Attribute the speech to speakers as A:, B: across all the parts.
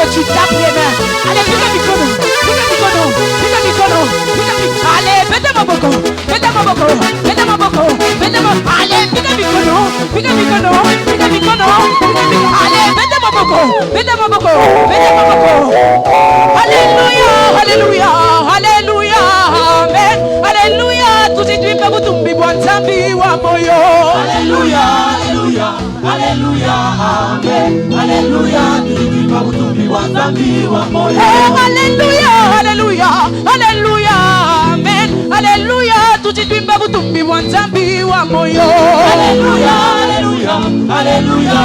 A: que tu tapes les mains. Allez, pique le micro. Allez, faites-moi beaucoup. Allez, pique le micro. Allez, faites-moi beaucoup. Alléluia, alléluia, alléluia, amen. Alléluia, tout de suite, vous tombez, bon zambi, wa moyo.
B: Alléluia, alléluia, alléluia, amen. Alléluia, tout de suite, vous tombez, bon zambi, wa moyo.
A: Alléluia, alléluia, alléluia, amen. Alléluia, tout de suite, vous tombez, bon zambi, wa moyo.
B: Alléluia, alléluia, alléluia,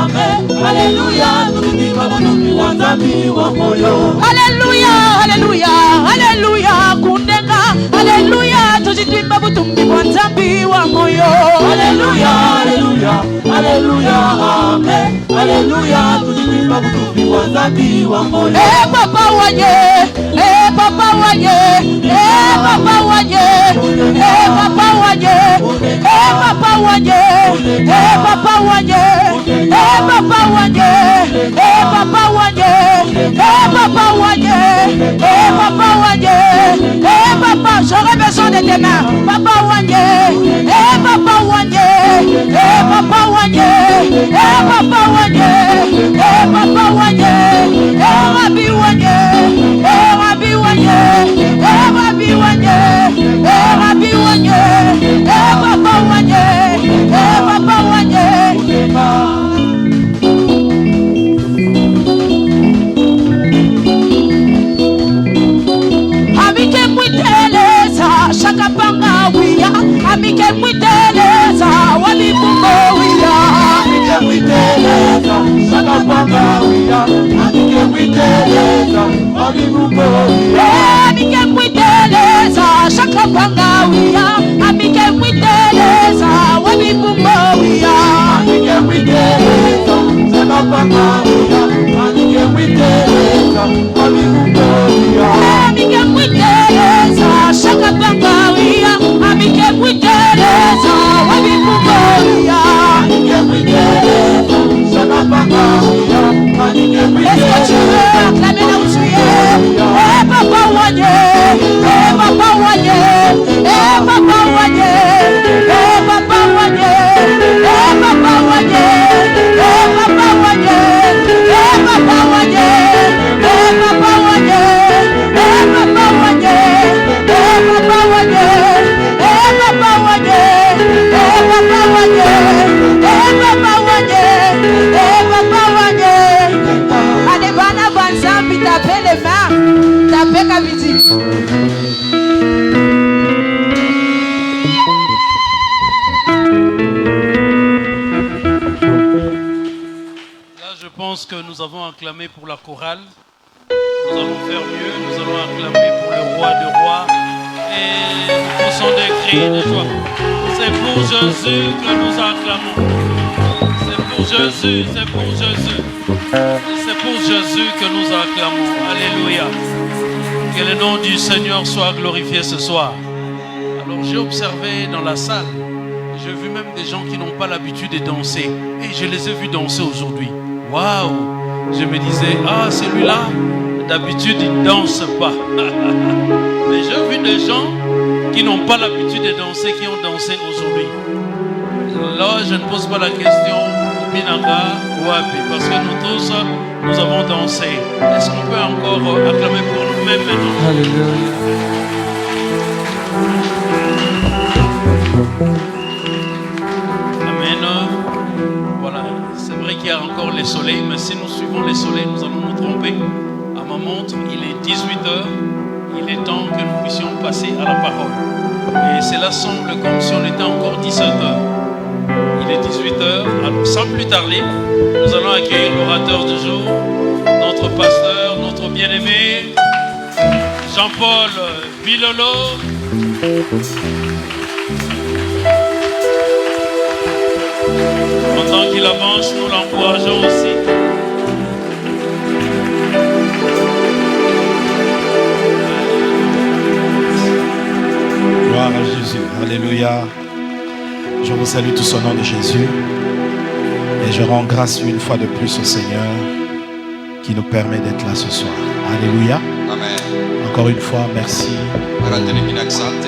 B: amen. Alléluia, tout de suite, vous tombez, bon zambi, wa moyo.
A: Alléluia, alléluia, alléluia, kundeka. Alléluia, tout de suite, vous tombez, bon zambi, wa moyo.
B: Alléluia, alléluia, alléluia, amen. Alléluia, tout de suite, vous tombez, bon zambi, wa moyo.
A: Papa waye, papa waye, papa waye, papa waye, papa waye, papa waye, papa waye, papa waye, papa waye, papa waye, papa, j'aurais besoin de tes mains. Papa waye, papa waye, papa waye, papa waye, papa waye, Rabbi waye, Rabbi waye, Rabbi waye, Rabbi waye, papa waye, papa waye. Amike mwiteleza shakapanga wiya, amike mwiteleza walifungo wiya,
B: Amike mwiteleza shakapanga wiya, amike mwiteleza walifungo wiya,
A: amike mwiteleza shakapanga wiya, amike mwiteleza walifungo wiya,
B: amike mwiteleza shakapanga wiya, amike mwiteleza walifungo wiya,
A: amike mwiteleza shakapanga wiya, amike mwiteleza walifungo wiya. Est-ce que tu veux acclamer là où tu es? Papa Wanye, Papa Wanye, Papa Wanye, Papa Wanye, Papa Wanye, Papa Wanye, Papa Wanye, Papa Wanye, Papa Wanye, Papa Wanye, Papa Wanye, Papa Wanye, Papa Wanye, Papa Wanye. Allez, bana banzambi, tapez les mains, tapez Kaviti.
C: Là, je pense que nous avons acclamé pour la chorale. Nous allons faire mieux. Nous allons acclamer pour le roi de rois. Et nous poussons des cris de joie. C'est pour Jésus que nous acclamons. C'est pour Jésus, c'est pour Jésus. C'est pour Jésus que nous acclamons. Alléluia. Que le nom du Seigneur soit glorifié ce soir. Alors j'ai observé dans la salle, j'ai vu même des gens qui n'ont pas l'habitude de danser. Et je les ai vus danser aujourd'hui. Waouh! Je me disais, ah, celui-là, d'habitude, il ne danse pas. Mais j'ai vu des gens qui n'ont pas l'habitude de danser, qui ont dansé aujourd'hui. Là, je ne pose pas la question, Binanga ou Abi, parce que nous tous, nous avons dansé. Est-ce qu'on peut encore acclamer pour nous-mêmes maintenant?
D: Alléluia.
C: Amen. Voilà, c'est vrai qu'il y a encore les soleils, mais si nous suivons les soleils, nous allons nous tromper. À ma montre, il est 18h. Il est temps que nous puissions passer à la parole. Et cela semble comme si on était encore 17h. Il est 18h. Alors, sans plus tarder, nous allons accueillir l'orateur du jour, notre pasteur, notre bien-aimé, Jean-Paul Bilolo. Pendant qu'il avance, nous l'encourageons aussi.
E: Gloire à Jésus. Alléluia. Je vous salue tous au nom de Jésus. Et je rends grâce une fois de plus au Seigneur qui nous permet d'être là ce soir. Alléluia.
B: Amen.
E: Encore une fois, merci.
B: Mara tena nyingine asante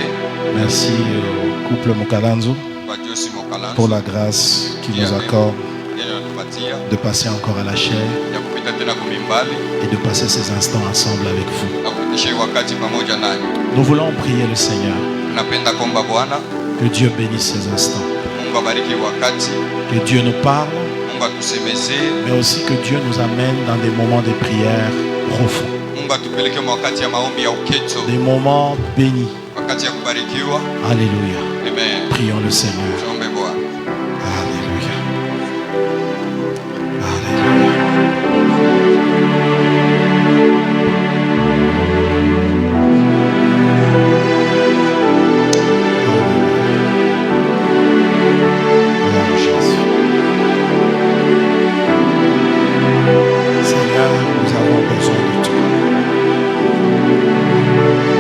E: Merci au couple Mukalanzo
B: kwa Josi Mokalanzo
E: pour la grâce qu'il nous accorde
B: yeye anatupatia
E: de passer encore à la chair
B: ya kupita tena kumimbali
E: et de passer ces instants ensemble avec vous.
B: na kupitisha wakati pamoja nanyi.
E: Nous voulons prier le Seigneur.
B: Napenda kuomba Bwana
E: Que Dieu bénisse ces instants.
B: Mungu abariki wakati,
E: Que Dieu nous parle,
B: Mungu atusemezee,
E: mais aussi que Dieu nous amène dans des moments de prière profonds.
B: Mungu atupeleke wakati ya maombi ya uketo,
E: Des moments bénis.
B: wakati ya kubarikiwa.
E: Alléluia.
B: Amen.
E: Prions le Seigneur.
B: Tuombe Bwana.
E: Alléluia. Alléluia. Oh Jésus. Seigneur, nous avons besoin de toi.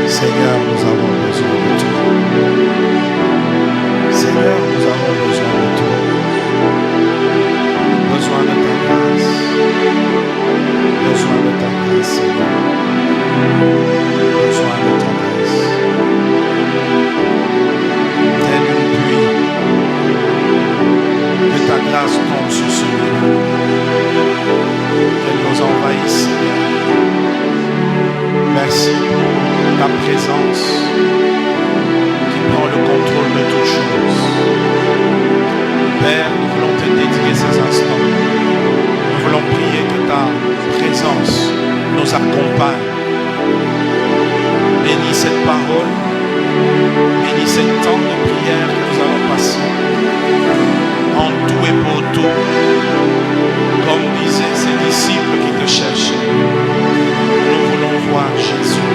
E: Seigneur, nous avons besoin de toi. Seigneur, nous avons besoin de toi. Besoin de ta grâce. Besoin de ta grâce, Seigneur. Besoin de ta grâce. Tel une pluie, que ta grâce tombe sur ce lieu. Qu'elle nous envahisse, Seigneur. Merci pour ta présence qui prend le contrôle de toutes choses. Père, nous voulons te dédier ces instants. Nous voulons prier que ta présence nous accompagne. Bénis cette parole. Bénis ce temps de prière que nous allons passer. En tout et pour tout. Comme disaient ces disciples qui te cherchaient. Nous voulons voir Jésus.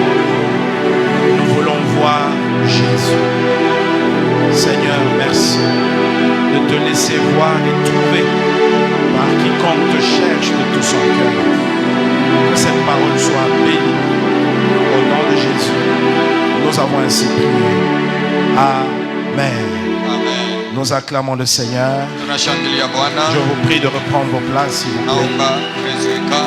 E: Nous voulons voir Jésus. Seigneur, merci de te laisser voir et trouver par quiconque te cherche de tout son cœur. Que cette parole soit bénie. Au nom de Jésus, nous avons ainsi prié. Amen.
B: Amen.
E: Nous acclamons le Seigneur.
B: Tunashangilia Bwana.
E: Je vous prie de reprendre vos places, s'il vous plaît.
B: Naomba tuwezeka.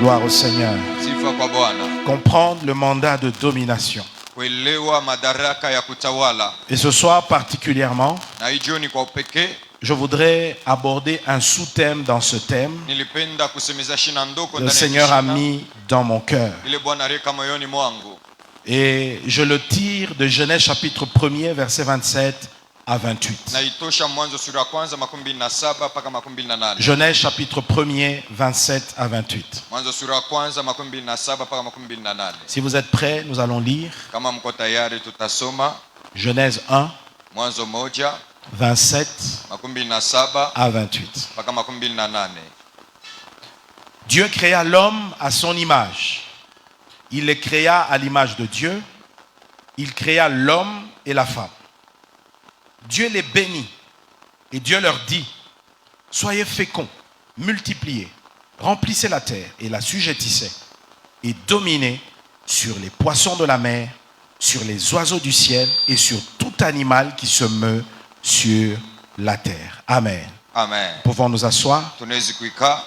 E: Gloire au Seigneur.
B: Sifa kwa Bwana.
E: Comprendre le mandat de domination.
B: Kuelewa madaraka ya kutawala.
E: Et ce soir particulièrement,
B: Na hii jioni kwa upekee
E: je voudrais aborder un sous-thème dans ce thème.
B: nilipenda kusemeza shina ndoko
E: Le
B: ndani ya
E: Seigneur a
B: shina.
E: mis dans mon cœur.
B: Ile Bwana aliweka moyoni mwangu.
E: Et je le tire de Genèse chapitre 1er, verset 27 à 28.
B: Na itosha Mwanzo sura ya kwanza 27 mpaka 28.
E: Genèse chapitre 1er, 27 à 28.
B: Mwanzo sura ya kwanza 27 mpaka 28.
E: Si vous êtes prêts, nous allons lire
B: Kama mko tayari tutasoma
E: Genèse 1,
B: Mwanzo 1
E: 27
B: 27
E: à 28.
B: mpaka 28.
E: Dieu créa l'homme à son image. Il les créa à l'image de Dieu. Il créa l'homme et la femme. Dieu les bénit et Dieu leur dit: soyez féconds, multipliez, remplissez la terre et la sujettissez et dominez sur les poissons de la mer, sur les oiseaux du ciel et sur tout animal qui se meut sur la terre. Amen.
B: Amen.
E: Pouvons nous asseoir?
B: Tunaweza kuikaa.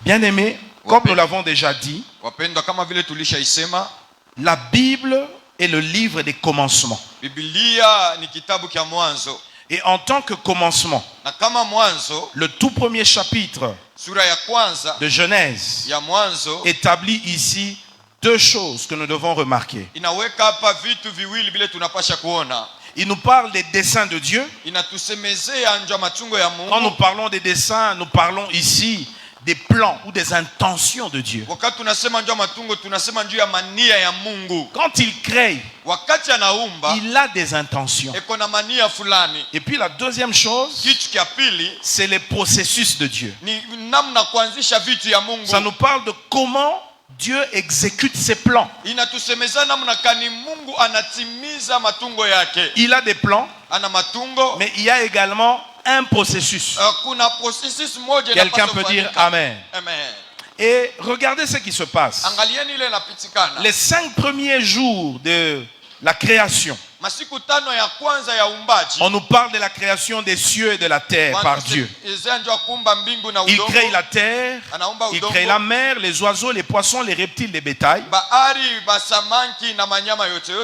E: Bien-aimés, comme nous l'avons déjà dit,
B: Wapendwa, kama vile tulishaisema,
E: la Bible est le livre des commencements.
B: Biblia ni kitabu kia mwanzo.
E: Et en tant que commencement,
B: Na kama mwanzo,
E: le tout premier chapitre
B: sura ya kwanza
E: de Genèse
B: ya mwanzo
E: établit ici deux choses que nous devons remarquer.
B: inaweka hapa vitu viwili vile tunapasha kuona.
E: Il nous parle des desseins de Dieu.
B: Inatusemezea nje matungo ya
E: Quand nous
B: Mungu.
E: parlons des desseins, nous parlons ici des plans ou des intentions de Dieu.
B: Wakati tunasema nje matungo, tunasema nje ya mania ya Mungu.
E: Quand il crée,
B: Wakati anaumba,
E: il a des intentions.
B: eko na mania fulani.
E: Et puis la deuxième chose,
B: Kitu kia pili
E: c'est les processus de Dieu.
B: ni namna kuanzisha vitu ya Mungu.
E: Ça nous parle de comment Dieu exécute ses plans.
B: Inatusemeza namna kani Mungu anatimiza matungo yake.
E: Il a des plans,
B: Ana matungo,
E: mais il y a également un processus.
B: kuna processus moja
E: Quelqu'un
B: inapaswa
E: peut dire
B: kufanyika.
E: Amen.
B: Amen.
E: Et regardez ce qui se passe.
B: Angalieni ile inapitikana.
E: Les 5 premiers jours de la création,
B: masiku tano ya kwanza ya uumbaji,
E: on nous parle de la création des cieux et de la terre par Dieu. Il crée la terre, il crée la mer, les oiseaux, les poissons, les reptiles, les bétails.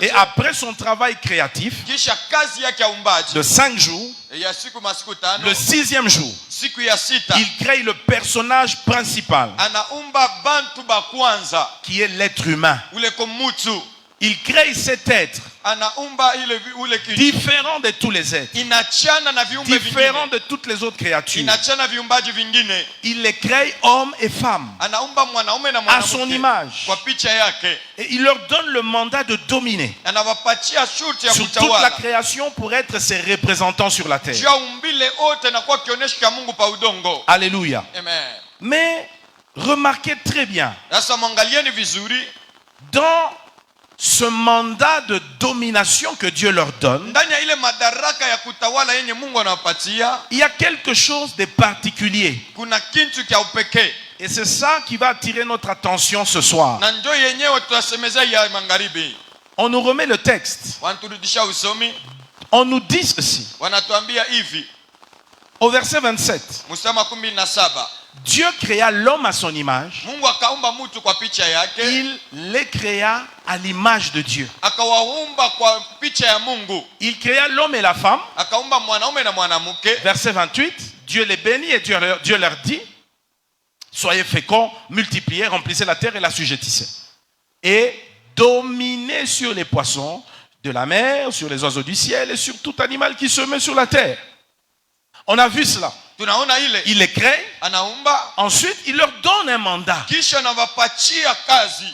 E: Et après son travail créatif de 5 jours, le 6e jour, il crée le personnage principal qui est l'être humain. Il crée cet être différent de tous les êtres, différent de toutes les autres créatures. Il les crée hommes et femmes à son image. Et il leur donne le mandat de dominer sur toute la création pour être ses représentants sur la terre. Alléluia. Mais remarquez très bien, dans ce mandat de domination que Dieu leur donne, il y a quelque chose de particulier. Et c'est ça qui va attirer notre attention ce soir. On nous remet le texte. On nous dit ceci. Au verset 27. Dieu créa l'homme à son image. Il les créa à l'image de Dieu. Il créa l'homme et la femme. Verset 28. Dieu les bénit et Dieu leur dit: soyez féconds, multipliez, remplissez la terre et l'assujettissez. Et dominez sur les poissons de la mer, sur les oiseaux du ciel et sur tout animal qui se met sur la terre. On a vu cela. Il les crée. Ensuite, il leur donne un mandat.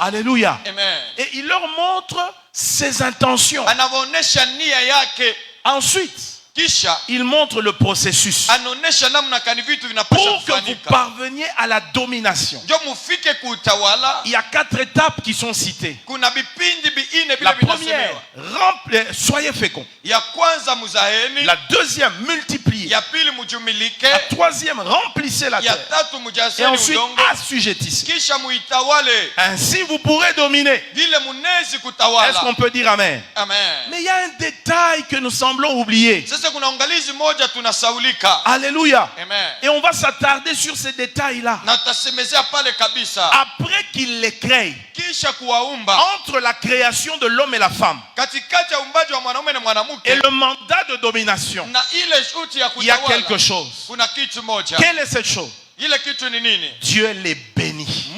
E: Alléluia.
B: Amen.
E: Et il leur montre ses intentions. Ensuite, il montre le processus pour que vous parveniez à la domination. Il y a 4 étapes qui sont citées. La première, soyez féconds. La deuxième, multipliez. La troisième, remplissez la terre. Et ensuite, assujettissez. Ainsi, vous pourrez dominer. Est-ce qu'on peut dire amen? Mais il y a un détail que nous semblons oublier. Alléluia.
B: Amen.
E: Et on va s'attarder sur ces détails-là. Après qu'il les crée, entre la création de l'homme et la femme et le mandat de domination, il y a quelque chose. Quelle est cette chose? Dieu les bénit.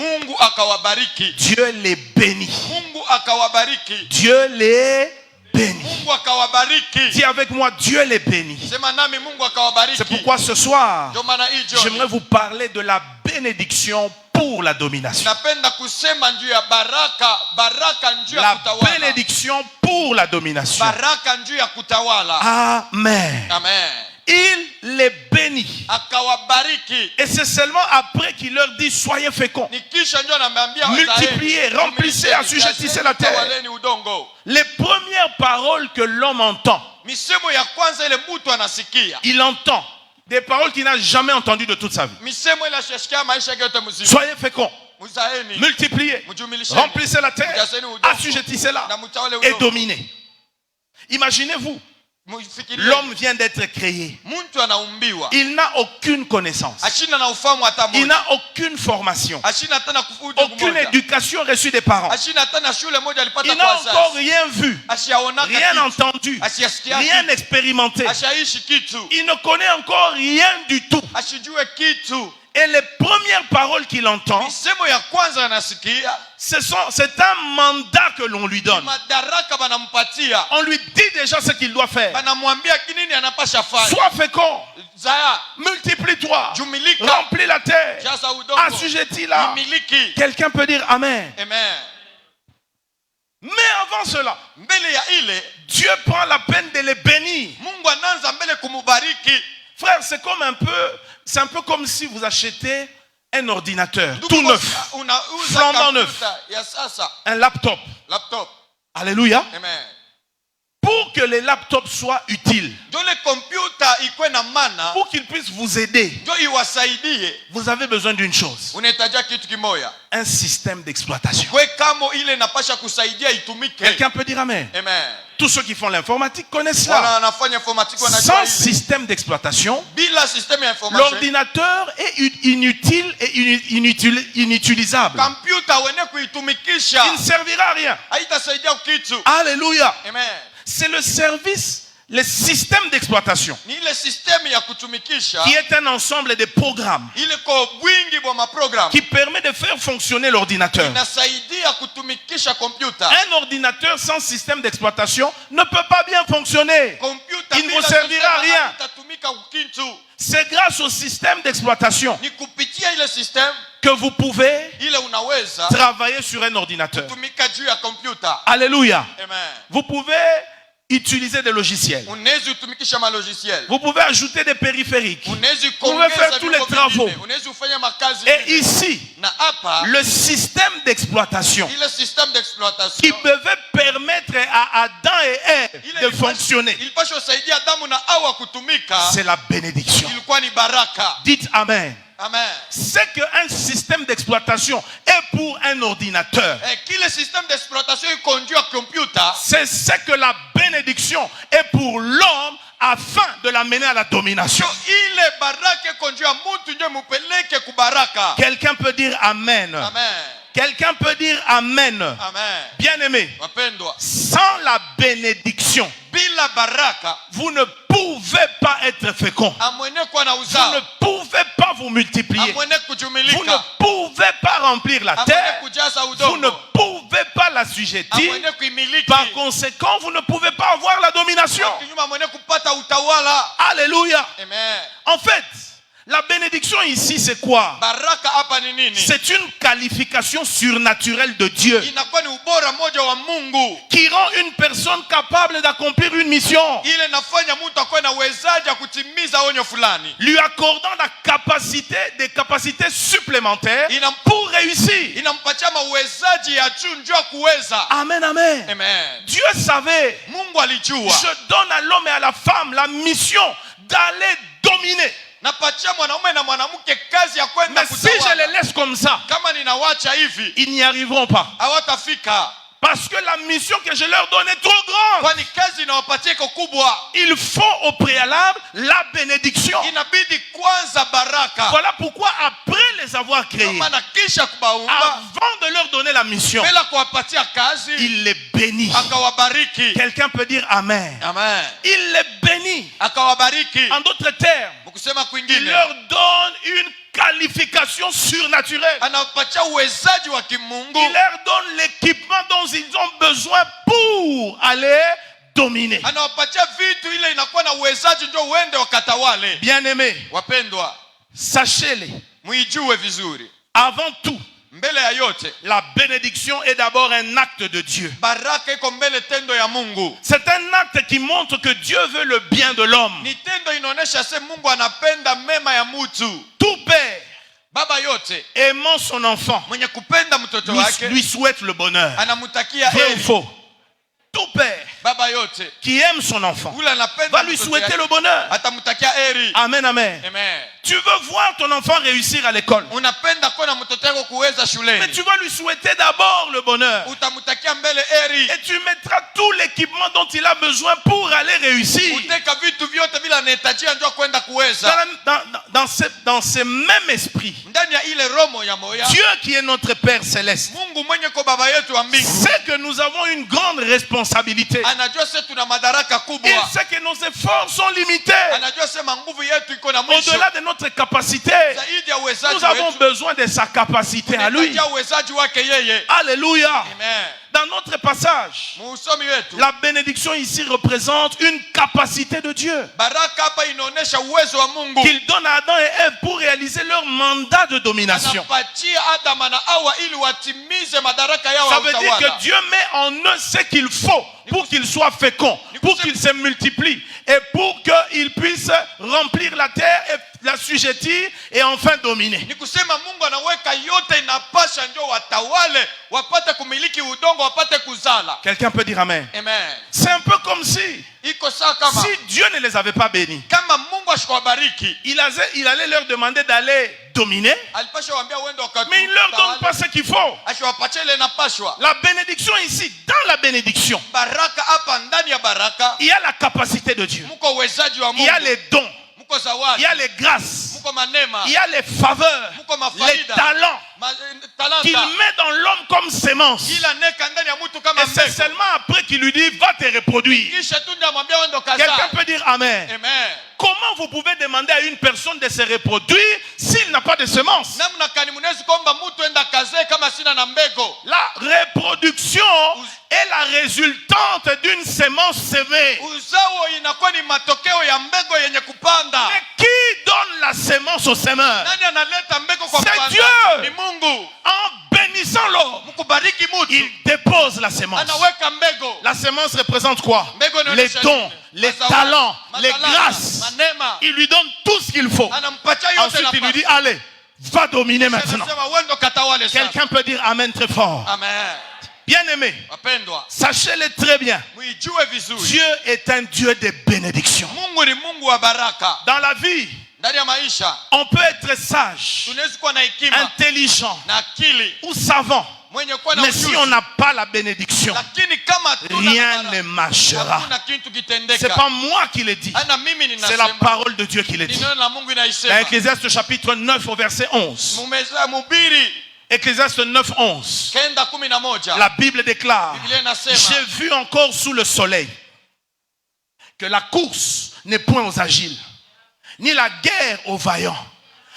E: Dieu les bénit. Dieu les bénit. Dis avec moi, Dieu les bénit. C'est pourquoi ce soir, j'aimerais vous parler de la bénédiction pour la domination. La bénédiction pour la domination. Amen. Il les bénit. Et c'est seulement après qu'il leur dit: soyez féconds, multipliez, remplissez, assujettissez la terre. Les premières paroles que l'homme entend, il entend des paroles qu'il n'a jamais entendues de toute sa vie. Soyez féconds, multipliez, remplissez la terre, assujettissez-la et dominez. Imaginez-vous, l'homme vient d'être créé. Il n'a aucune connaissance. Il n'a aucune formation. Aucune éducation reçue des parents. Il n'a encore rien vu, rien entendu, rien expérimenté. Il ne connaît encore rien du tout. Et les premières paroles qu'il entend, c'est un mandat que l'on lui donne. On lui dit déjà ce qu'il doit faire. Sois fécond, multiplie-toi, remplis la terre, assujettis-la. Quelqu'un peut dire amen. Mais avant cela, Dieu prend la peine de les bénir. Frère, c'est un peu comme si vous achetez un ordinateur tout neuf, flambant neuf, un laptop. Alléluia.
B: Amen.
E: Pour que les laptops soient utiles, pour qu'ils puissent vous aider, vous avez besoin d'une chose: un système d'exploitation. Quelqu'un peut dire amen.
B: Amen.
E: Tous ceux qui font l'informatique connaissent cela.
B: wanafanya informatique wanajua
E: Sans
B: ile.
E: système d'exploitation,
B: Bila système ya information.
E: l'ordinateur est inutile et inutilisable.
B: Computer wene kuitumikisha.
E: Il ne servira à rien.
B: Haitasaidia kitu.
E: Alléluia.
B: Amen.
E: C'est le service, le système d'exploitation
B: Ni ile système ya kutumikisha.
E: qui est un ensemble de programmes
B: Ile ko bwingi bwa maprogram.
E: qui permet de faire fonctionner l'ordinateur.
B: Inasaidia kutumikisha computer.
E: Un ordinateur sans système d'exploitation ne peut pas bien fonctionner.
B: Computer
E: Il ne
B: bila
E: vous servira à
B: system
E: rien.
B: itatumika kitu.
E: C'est grâce au système d'exploitation
B: Ni kupitia ile system
E: que vous pouvez
B: ile unaweza
E: travailler sur un ordinateur.
B: kutumika juu ya computer.
E: Alléluia.
B: Amen.
E: Vous pouvez utiliser des logiciels.
B: Unaweza utumikisha ma logiciel.
E: Vous pouvez ajouter des périphériques.
B: Unaweza
E: pouvez faire tous les travaux.
B: Unaweza ufanya makazi.
E: Et ici,
B: Na hapa
E: le système d'exploitation
B: ile système d'exploitation
E: qui devait permettre à Adam et Ève de fonctionner,
B: ilipaswa usaidia Adamu na Hawa kutumika.
E: c'est la bénédiction.
B: Ilikuwa ni baraka.
E: Dites Amen.
B: Amen.
E: C'est qu'un système d'exploitation est pour un ordinateur.
B: Kile système d'exploitation ikonjua computer.
E: C'est ce que la bénédiction est pour l'homme afin de l'amener à la domination.
B: Ile baraka ikonjua mtu ndio mupeleke kubaraka.
E: Quelqu'un peut dire Amen.
B: Amen.
E: Quelqu'un peut dire Amen.
B: Amen.
E: Bien-aimé,
B: Wapendwa,
E: sans la bénédiction,
B: bila baraka
E: vous ne pouvez pas être fécond.
B: amwene kwa na
E: Vous ne
B: uzao.
E: pouvez pas vous multiplier.
B: Amwene
E: Vous ne
B: kujumilika.
E: pouvez pas remplir la
B: Amwene
E: terre.
B: kujaza
E: Vous ne
B: udongo.
E: pouvez pas l'assujettir.
B: Amwene kuimiliki.
E: Par conséquent, vous ne pouvez pas avoir la domination.
B: Kinyume amwene kupata utawala.
E: Alléluia.
B: Amen.
E: En fait, la bénédiction ici, c'est quoi?
B: Baraka hapa ni nini?
E: C'est une qualification surnaturelle de Dieu
B: Inakuwa ni ubora moja wa Mungu.
E: qui rend une personne capable d'accomplir une mission,
B: Ile nafanya mtu akwe na uwezaji kutimiza onyo fulani.
E: lui accordant des capacités supplémentaires pour réussir.
B: Inampatia uwezaji ya juu ndio kuweza.
E: Amen, amen.
B: Amen.
E: Dieu savait,
B: Mungu alijua.
E: je donne à l'homme et à la femme la mission d'aller dominer.
B: Napatia mwanaume na mwanamke kazi ya kwenda
E: Mais si je
B: kutawala.
E: les laisse comme ça,
B: Kama ninawacha hivi,
E: ils n'y arriveront pas.
B: hawatafika.
E: Parce que la mission que je leur donne est trop grande.
B: Kwani kazi inawapatia iko kubwa.
E: Il faut au préalable la bénédiction.
B: Inabidi kwanza baraka.
E: Voilà pourquoi après les avoir créés,
B: Maana kisha kubaumba,
E: avant de leur donner la mission,
B: bila kuwapatia kazi,
E: il les bénit.
B: akawabariki.
E: Quelqu'un peut dire Amen.
B: Amen.
E: Il les bénit.
B: Akawabariki.
E: En d'autres termes,
B: Kusema
E: il
B: kwingine,
E: leur donne une qualification surnaturelle.
B: anawapatia uwezaji wa kimungu.
E: Il leur donne l'équipement dont ils ont besoin pour aller dominer.
B: Anawapatia vitu ile inakuwa na uwezaji ndio uende wakatawale.
E: Bien-aimés,
B: Wapendwa,
E: sachez-le,
B: muijue vizuri.
E: avant tout,
B: Mbele ya yote,
E: la bénédiction est d'abord un acte de Dieu.
B: baraka iko mbele tendo ya Mungu.
E: C'est un acte qui montre que Dieu veut le bien de l'homme.
B: Ni tendo inaonesha se Mungu anapenda mema ya mtu.
E: Tout père
B: Baba yote
E: aimant son enfant
B: mwenye kupenda mtoto wake
E: lui souhaite le bonheur.
B: anamtakia
E: Vrai ou
B: heri.
E: faux? Tout père
B: Baba yote
E: qui aime son enfant
B: ule anapenda
E: va lui
B: mtoto
E: souhaiter
B: yake,
E: le bonheur.
B: atamtakia heri.
E: Amen, amen.
B: Amen.
E: Tu veux voir ton enfant réussir à l'école,
B: Unapenda kuona mtoto wako kuweza
E: mais
B: shuleni.
E: tu vas lui souhaiter d'abord le bonheur.
B: Utamtakia mbele heri.
E: Et tu mettras tout l'équipement dont il a besoin pour aller réussir.
B: Uteka vitu vyote bila anahitajia ndio kwenda kuweza.
E: Dans ce même esprit,
B: Ndani ya ile romo ya moya,
E: Dieu qui est notre Père céleste
B: Mungu mwenye ko baba yetu wa mbingu,
E: sait que nous avons une grande responsabilité.
B: anajua sisi tuna madaraka
E: Il
B: kubwa.
E: sait que nos efforts sont limités.
B: Anajua sema nguvu yetu iko na mwisho.
E: Au-delà de notre capacité,
B: Zaidi ya uwezaji
E: nous avons
B: wetu,
E: besoin de sa capacité à lui.
B: tunahitaji uwezaji wake yeye.
E: Alléluia.
B: Amen.
E: Dans notre passage,
B: Muusomi wetu,
E: la bénédiction ici représente une capacité de Dieu
B: baraka hapa inaonesha uwezo wa Mungu.
E: qu'il donne à Adam et Ève pour réaliser leur mandat de domination.
B: Anapatia Adam na Hawa ili watimize madaraka yao
E: Ça
B: ya
E: veut dire
B: utawala.
E: que Dieu met en eux ce qu'il faut pour qu'ils soient féconds, pour qu'ils se multiplient et pour qu'ils puissent remplir la terre et l'assujettir et enfin dominer.
B: Ni kusema Mungu anaweka yote inapasha ndio watawale, wapate kumiliki udongo, wapate kuzala.
E: Quelqu'un peut dire Amen.
B: Amen.
E: C'est un peu comme si
B: iko sawa kama
E: si Dieu ne les avait pas bénis,
B: kama Mungu ashikawabariki,
E: il allait leur demander d'aller dominer,
B: alipasha waambia uende wakati.
E: mais il ne leur donne pas ce qu'il faut.
B: Ashiwapatia ile inapashwa.
E: La bénédiction ici, dans la bénédiction,
B: Baraka hapa ndani ya baraka,
E: il y a la capacité de Dieu,
B: muko uwezaji wa
E: il y a
B: Mungu,
E: les dons,
B: muko
E: il
B: zawadi,
E: y a les grâces,
B: muko manema,
E: il y a les faveurs,
B: muko
E: les
B: mafaida,
E: talents qu'il
B: talanta.
E: met dans l'homme comme sémence.
B: Ila neka ndani ya mtu kama
E: Et c'est
B: mbegu.
E: seulement après qu'il lui dit va te reproduire.
B: Kisha tu ndio amwambia wewe ndo
E: Quelqu'un
B: kazaa.
E: peut dire Amen.
B: Amen.
E: Comment vous pouvez demander à une personne de se reproduire s'il n'a pas de semence?
B: Namna kani mnaweza kwamba mtu enda kazae kama sina na mbego?
E: La reproduction est la résultante d'une semence semée.
B: Uzao inakuwa ni matokeo ya mbego yenye kupanda.
E: Mais qui donne la semence au semeur?
B: Nani analeta mbego kwa
E: C'est
B: kupanda?
E: Dieu.
B: Ni Mungu.
E: En bénissant l'homme,
B: Mkubariki mtu,
E: il dépose la semence.
B: anaweka mbego.
E: La semence représente quoi?
B: Mbego
E: Les
B: inaonyesha
E: dons,
B: nini?
E: les
B: Mazawadi,
E: talents, les
B: matalanta,
E: grâces.
B: manema.
E: Il lui donne tout ce qu'il faut.
B: Anampatia yote
E: Ensuite, il lui dit,
B: nafasi.
E: allez, va dominer maintenant.
B: Anasema wewe ndo katawale sasa.
E: Quelqu'un peut dire Amen très fort.
B: Amen.
E: Bien-aimé,
B: Wapendwa,
E: sachez-le très bien.
B: muijue vizuri.
E: Dieu est un Dieu de bénédiction.
B: Mungu ni Mungu wa baraka.
E: Dans la vie,
B: Ndani ya maisha
E: on peut être sage,
B: tunaweza kuwa na hekima
E: intelligent
B: na akili,
E: ou savant.
B: mwenye kuwa na
E: Mais si
B: ujuzi,
E: on n'a pas la bénédiction,
B: lakini kama tuna
E: rien ne marchera.
B: hakuna kitu
E: C'est
B: kitendeka.
E: pas moi qui le dis.
B: Ana mimi
E: C'est la
B: ninasema,
E: parole de Dieu qui le
B: ni
E: dit.
B: neno la Mungu
E: Dans
B: inaisema.
E: Ecclésiaste chapitre 9 au verset 11.
B: Mumeza mubiri
E: Ecclésiaste 9, 11.
B: kenda 11.
E: La Bible déclare,
B: Biblia inasema,
E: j'ai vu encore sous le soleil que la course n'est point aux agiles, ni la guerre aux vaillants,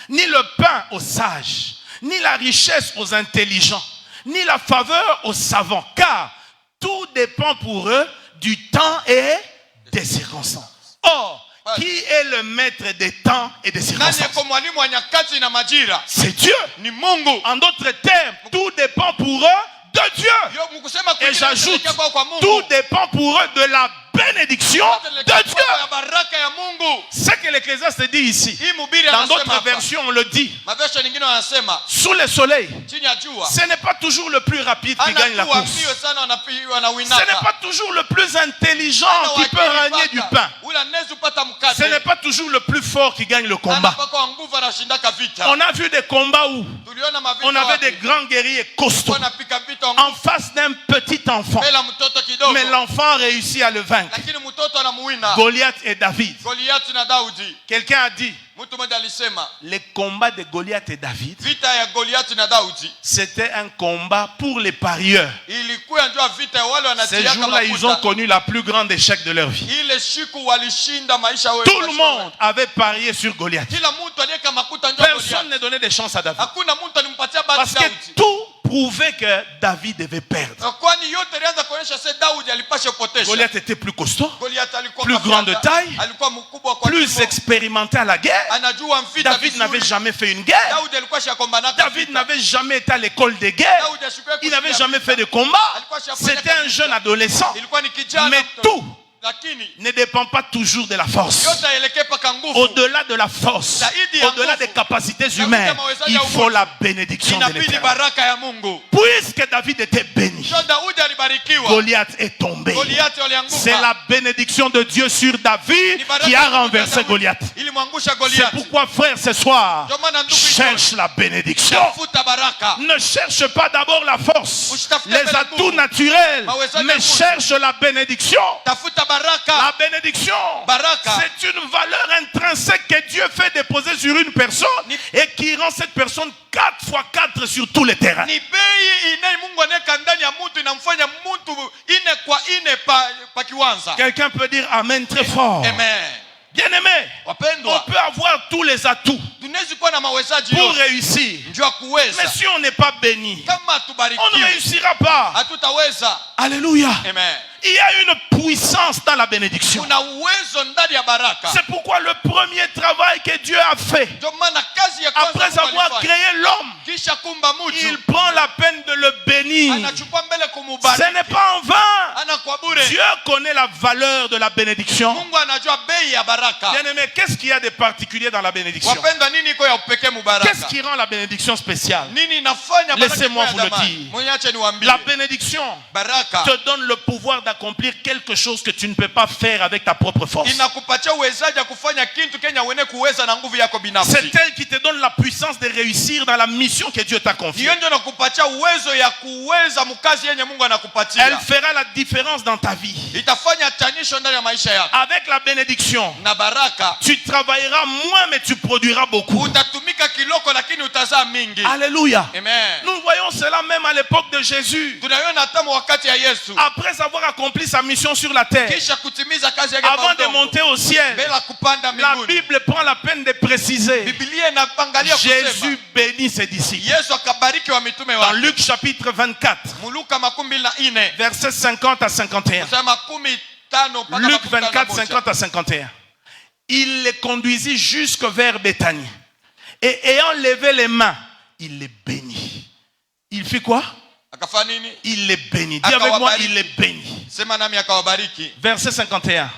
E: ni le pain aux sages, ni la richesse aux intelligents, ni la faveur aux savants, car tout dépend pour eux du temps et des circonstances. Or, qui est le maître des temps et des
B: nani
E: circonstances?
B: yako mwalimu wa nyakati na majira?
E: C'est Dieu.
B: Ni Mungu.
E: En d'autres termes, tout dépend pour eux de Dieu.
B: Yo mkusema
E: Et
B: kwingine
E: j'ajoute,
B: tunataka kwa Mungu.
E: tout dépend pour eux de la bénédiction de Dieu.
B: Ya baraka ya Mungu.
E: Ce que l'Ecclésiaste dit ici,
B: Hii mhubiri
E: dans
B: anasema
E: d'autres
B: hapa.
E: versions, on le dit,
B: Maversion nyingine wanasema
E: sous le soleil,
B: chini ya jua.
E: ce n'est pas toujours le plus rapide qui gagne la
B: Anakuwa
E: course.
B: mbio sana
E: Ce
B: wanawinaka.
E: n'est pas toujours le plus intelligent qui peut régner du pain.
B: Ule anaweza kupata mkate.
E: Ce n'est pas toujours le plus fort qui gagne le combat.
B: Anapaka wa nguvu anashindaka vita.
E: On a vu des combats où
B: Tuliona mavita
E: on avait
B: wapi?
E: des grands guerriers costauds
B: Wanapika vita wa
E: en
B: nguvu.
E: face d'un petit enfant.
B: Mbele mtoto kidogo.
E: Mais l'enfant réussit à le vaincre.
B: Lakini mtoto anamuwina.
E: Goliath et David.
B: Goliathi na Daudi.
E: Quelqu'un a dit,
B: Mtu mmoja alisema
E: les combats de Goliath et David,
B: vita ya Goliathi na Daudi
E: c'était un combat pour les parieurs.
B: ilikuwa ndio vita ya wale
E: Ces
B: wanatiaka
E: jours-là, ils ont
B: mafuta.
E: connu la plus grande échec de leur vie.
B: Ile siku walishinda maisha yao.
E: Tout le monde avait parié sur Goliath.
B: Kila mtu aliyeka makuta ndio
E: Personne
B: Goliathi.
E: ne donnait de chance à David.
B: Hakuna mtu alimpatia
E: Parce
B: bahati
E: que
B: Daudi.
E: tout prouvait que David devait perdre.
B: Kwani yote ilianza kuonyesha sasa Daudi alipasha potesha.
E: Goliath était plus costaud,
B: Goliathi alikuwa
E: plus
B: kafyata,
E: grande de taille,
B: alikuwa mkubwa kwa
E: plus
B: kimo.
E: expérimenté à la guerre.
B: Anajua mvita
E: David
B: vizuri.
E: n'avait jamais fait une guerre.
B: Daudi alikuwa shakombanaka.
E: David n'avait jamais été à l'école de guerre.
B: Daudi ashukue
E: Il n'avait
B: kusikia
E: jamais
B: vita.
E: fait de combat.
B: Alikuwa shafanya
E: C'était un
B: kabisa.
E: jeune adolescent.
B: Ilikuwa ni kijana
E: Mais
B: mtoto.
E: tout
B: Lakini
E: ne dépend pas toujours de la force.
B: yote yaelekee paka nguvu.
E: Au-delà de la force,
B: Zaidi ya
E: au-delà
B: nguvu.
E: des capacités humaines, il faut la bénédiction de
B: Inabidi
E: l'Éternel.
B: baraka ya Mungu.
E: Puisque David était béni,
B: Sio Daudi alibarikiwa.
E: Goliath est tombé.
B: Goliathi alianguka.
E: C'est la bénédiction de Dieu sur David
B: Ni baraka
E: qui
B: ya
E: a
B: Mungu
E: renversé
B: Daudi.
E: Goliath.
B: Ilimwangusha
E: C'est
B: Goliathi.
E: pourquoi, frère, ce soir,
B: Ndio maana ndugu
E: cherche la bénédiction.
B: tafuta baraka.
E: Ne cherche pas d'abord la force,
B: Usitafute
E: les
B: mbele
E: atouts
B: nguvu.
E: naturels,
B: Mawezaji
E: mais
B: ya Mungu.
E: cherche la bénédiction.
B: Tafuta
E: La
B: baraka.
E: bénédiction,
B: Baraka.
E: c'est une valeur intrinsèque que Dieu fait déposer sur une personne et qui rend cette personne 4x4 sur tous les terrains.
B: Ni bei ine Mungu anaweka ndani ya mtu inamfanya mtu ine kwa ine pa kiwanza.
E: Quelqu'un peut dire Amen très fort.
B: Amen.
E: Bien-aimé, on
B: Wapendwa,
E: peut avoir tous les atouts
B: tunaweza kuwa na mawezaji
E: pour
B: yote
E: réussir.
B: njoo
E: Mais
B: kuweza.
E: si on n'est pas béni,
B: Kama
E: on ne
B: tubarikiwe
E: réussira pas.
B: hatutaweza.
E: Alléluia.
B: Amen.
E: Il y a une puissance dans la bénédiction.
B: Kuna uwezo ndani ya baraka.
E: C'est pourquoi le premier travail que Dieu a fait,
B: Ndio maana kazi ya kwanza
E: après
B: Mungu
E: avoir
B: alifanya,
E: créé l'homme,
B: kisha kumba
E: il
B: mtu
E: prend la peine de le bénir.
B: anachukua mbele
E: Ce
B: kumubariki.
E: n'est pas en vain.
B: Ana kwa bure.
E: Dieu connaît la valeur de la bénédiction.
B: Mungu anajua bei ya baraka.
E: Bien-aimé, qu'est-ce qu'il y a de particulier dans la bénédiction?
B: Wapendwa, nini iko ya upekee mubaraka?
E: Qu'est-ce qui rend la bénédiction spéciale?
B: Nini inafanya baraka
E: Laissez-moi
B: iwe
E: vous
B: ya
E: le
B: thamani?
E: dire.
B: Mwenyache niwaambie.
E: La bénédiction
B: Baraka
E: te donne le pouvoir d'accomplir quelque chose que tu ne peux pas faire avec ta propre force.
B: Inakupatia uwezaji ya kufanya kitu Kenya uene kuweza na nguvu yako binafsi.
E: C'est elle qui te donne la puissance de réussir dans la mission que Dieu t'a confiée.
B: Hiyo ndio inakupatia uwezo ya kuweza mkazi yenye Mungu anakupatia.
E: Elle fera la différence dans ta vie.
B: Itafanya tanisho ndani ya maisha yako.
E: Avec la bénédiction,
B: Na baraka,
E: tu travailleras moins mais tu produiras beaucoup.
B: utatumika kiloko lakini utazaa mingi.
E: Alléluia.
B: Amen.
E: Nous voyons cela même à l'époque de Jésus.
B: Tunaiona hata wakati ya Yesu.
E: Après avoir accompli sa mission sur la terre,
B: Kisha kutimiza kazi yake
E: avant de monter au ciel,
B: bila kupanda
E: la
B: mbinguni.
E: Bible prend la peine de préciser.
B: Biblia inaangalia kusema
E: Jésus bénit ses disciples.
B: Yesu akabariki wa mitume
E: Dans
B: wake.
E: Luc chapitre 24,
B: Muluka 24
E: versets 50 à 51.
B: kusema 15 mpaka
E: Luc 24,
B: 51.
E: 50 à 51. Il les conduisit jusque vers Béthanie. Et ayant levé les mains, il les bénit. Il fit quoi?
B: Akafanya nini?
E: Il les bénit. Dis avec moi, il les bénit.
B: Sema nami akawabariki.
E: Verset 51.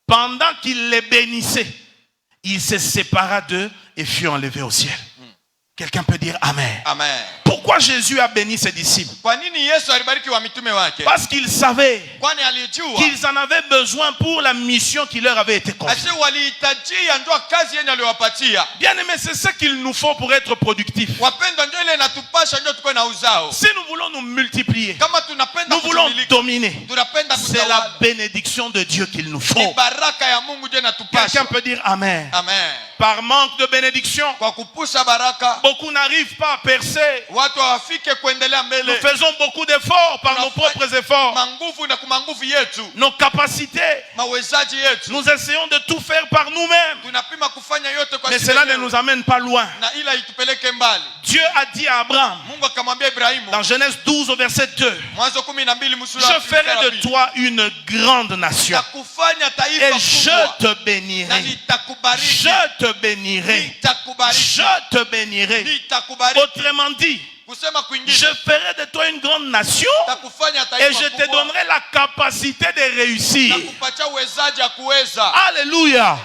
E: Pendant qu'il les bénissait, il se sépara d'eux et fut enlevé au ciel. Quelqu'un peut dire Amen.
B: Amen.
E: Pourquoi Jésus a béni ses disciples?
B: Kwa nini Yesu alibariki wa mitume wake?
E: Parce qu'il savait
B: Kwani alijua
E: qu'ils en avaient besoin pour la mission qui leur avait été confiée.
B: ati walihitajia ndio kazi yenye aliwapatia.
E: Bien aimé, c'est ce qu'il nous faut pour être productifs.
B: Wapendwa, ndio ile inatupasha ndio tuko na uzao.
E: Si nous voulons nous multiplier,
B: Kama tunapenda
E: nous voulons
B: kutumilika,
E: dominer,
B: tunapenda
E: c'est la
B: kutawala.
E: bénédiction de Dieu qu'il nous
B: Ni
E: faut.
B: baraka ya Mungu ndio inatupasha.
E: Quelqu'un peut dire Amen.
B: Amen.
E: Par manque de bénédiction,
B: Kwa kupusha baraka,
E: beaucoup n'arrivent pas à percer.
B: watu hawafike kuendelea
E: Nous
B: mbele.
E: faisons beaucoup d'efforts par nos propres efforts.
B: Manguvu na kumanguvu yetu,
E: Nos capacités,
B: mawezaji yetu.
E: nous essayons de tout faire par nous-mêmes.
B: Tunapima kufanya yote kwa
E: Mais
B: sisi
E: cela ne
B: wenyewe.
E: nous amène pas loin.
B: Na ila itupeleke mbali.
E: Dieu a dit à Abraham,
B: Mungu akamwambia Ibrahimu,
E: dans Genèse 12 au verset 2,
B: Mwanzo 12 mstari
E: je
B: wa
E: ferai de
B: pili.
E: toi une grande nation
B: Nitakufanya taifa
E: et je
B: kubwa
E: te
B: na
E: bénirai.
B: nitakubariki.
E: Je te bénirai.
B: Nitakubariki.
E: Je te bénirai.
B: Nitakubariki.
E: Autrement dit,
B: Kusema kwingine,
E: je ferai de toi une grande nation
B: nitakufanya taifa
E: et je te
B: kubwa
E: donnerai la capacité de réussir.
B: na kupatia uwezaji ya kuweza.
E: Alléluia.
B: Amen.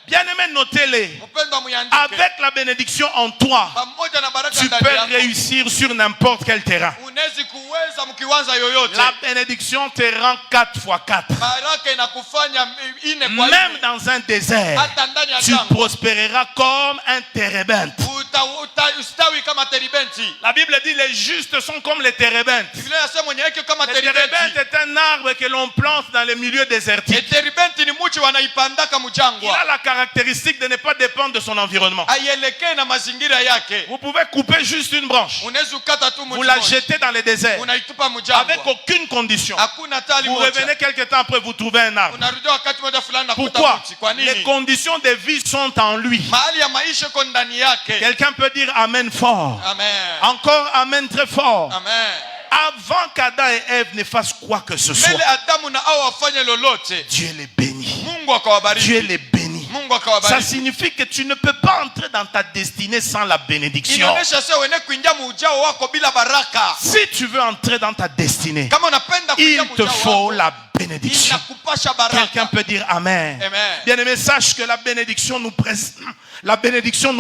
E: Bien-aimé, notez-les.
B: Mpendwa, muiandike.
E: Avec la bénédiction en toi,
B: Pamoja na baraka
E: tu
B: ndani
E: peux
B: yako,
E: réussir sur n'importe quel terrain.
B: unaweza kuweza mkiwanza yoyote.
E: La bénédiction te rend 4 fois 4.
B: Baraka inakufanya 4 kwa
E: Même
B: 4.
E: dans un désert,
B: Hata ndani ya
E: tu
B: jangwa
E: prospéreras comme un térébinthe.
B: ustawi kama terebinti.
E: La Bible dit les justes sont comme les térébinthes.
B: Biblia inasema mwenye haki kama
E: Le térébinthe
B: terebinti.
E: est un arbre que l'on plante dans les milieux désertiques.
B: Terebinti ni mti wanaipandaka
E: Il
B: mjangwa.
E: a la caractéristique de ne pas dépendre de son environnement.
B: Aielekee na mazingira yake.
E: Vous pouvez couper juste une branche.
B: Unaweza ukata tu
E: Vous
B: mti
E: la
B: mmoja.
E: jetez dans les déserts.
B: Unaitupa
E: Avec
B: mjangwa.
E: aucune condition.
B: Hakuna tali
E: Vous
B: moja.
E: revenez quelque temps après, vous trouvez un arbre.
B: Unarudia wakati moja fulani na kuta
E: Pourquoi?
B: mti. Kwa
E: Les
B: nini?
E: conditions de vie sont en lui.
B: Mahali ya maisha iko ndani yake.
E: Quelqu'un peut dire Amen fort.
B: Amen.
E: Encore Amen très fort.
B: Amen.
E: Avant qu'Adam et Ève ne fassent quoi que ce soit,
B: Mbele Adamu na hao wafanye lolote,
E: Dieu les bénit.
B: Mungu akawabariki.
E: Dieu les bénit.
B: Mungu
E: Ça
B: akawabariki.
E: signifie que tu ne peux pas entrer dans ta destinée sans la bénédiction.
B: Inaonyesha sasa wewe kuingia muujao wako bila baraka.
E: Si tu veux entrer dans ta destinée,
B: Kama unapenda kuingia
E: il te
B: muujao
E: faut
B: wako,
E: la bénédiction.
B: inakupasha
E: Quelqu'un
B: baraka.
E: peut dire Amen.
B: Amen.
E: Bien-aimé, sache que la bénédiction nous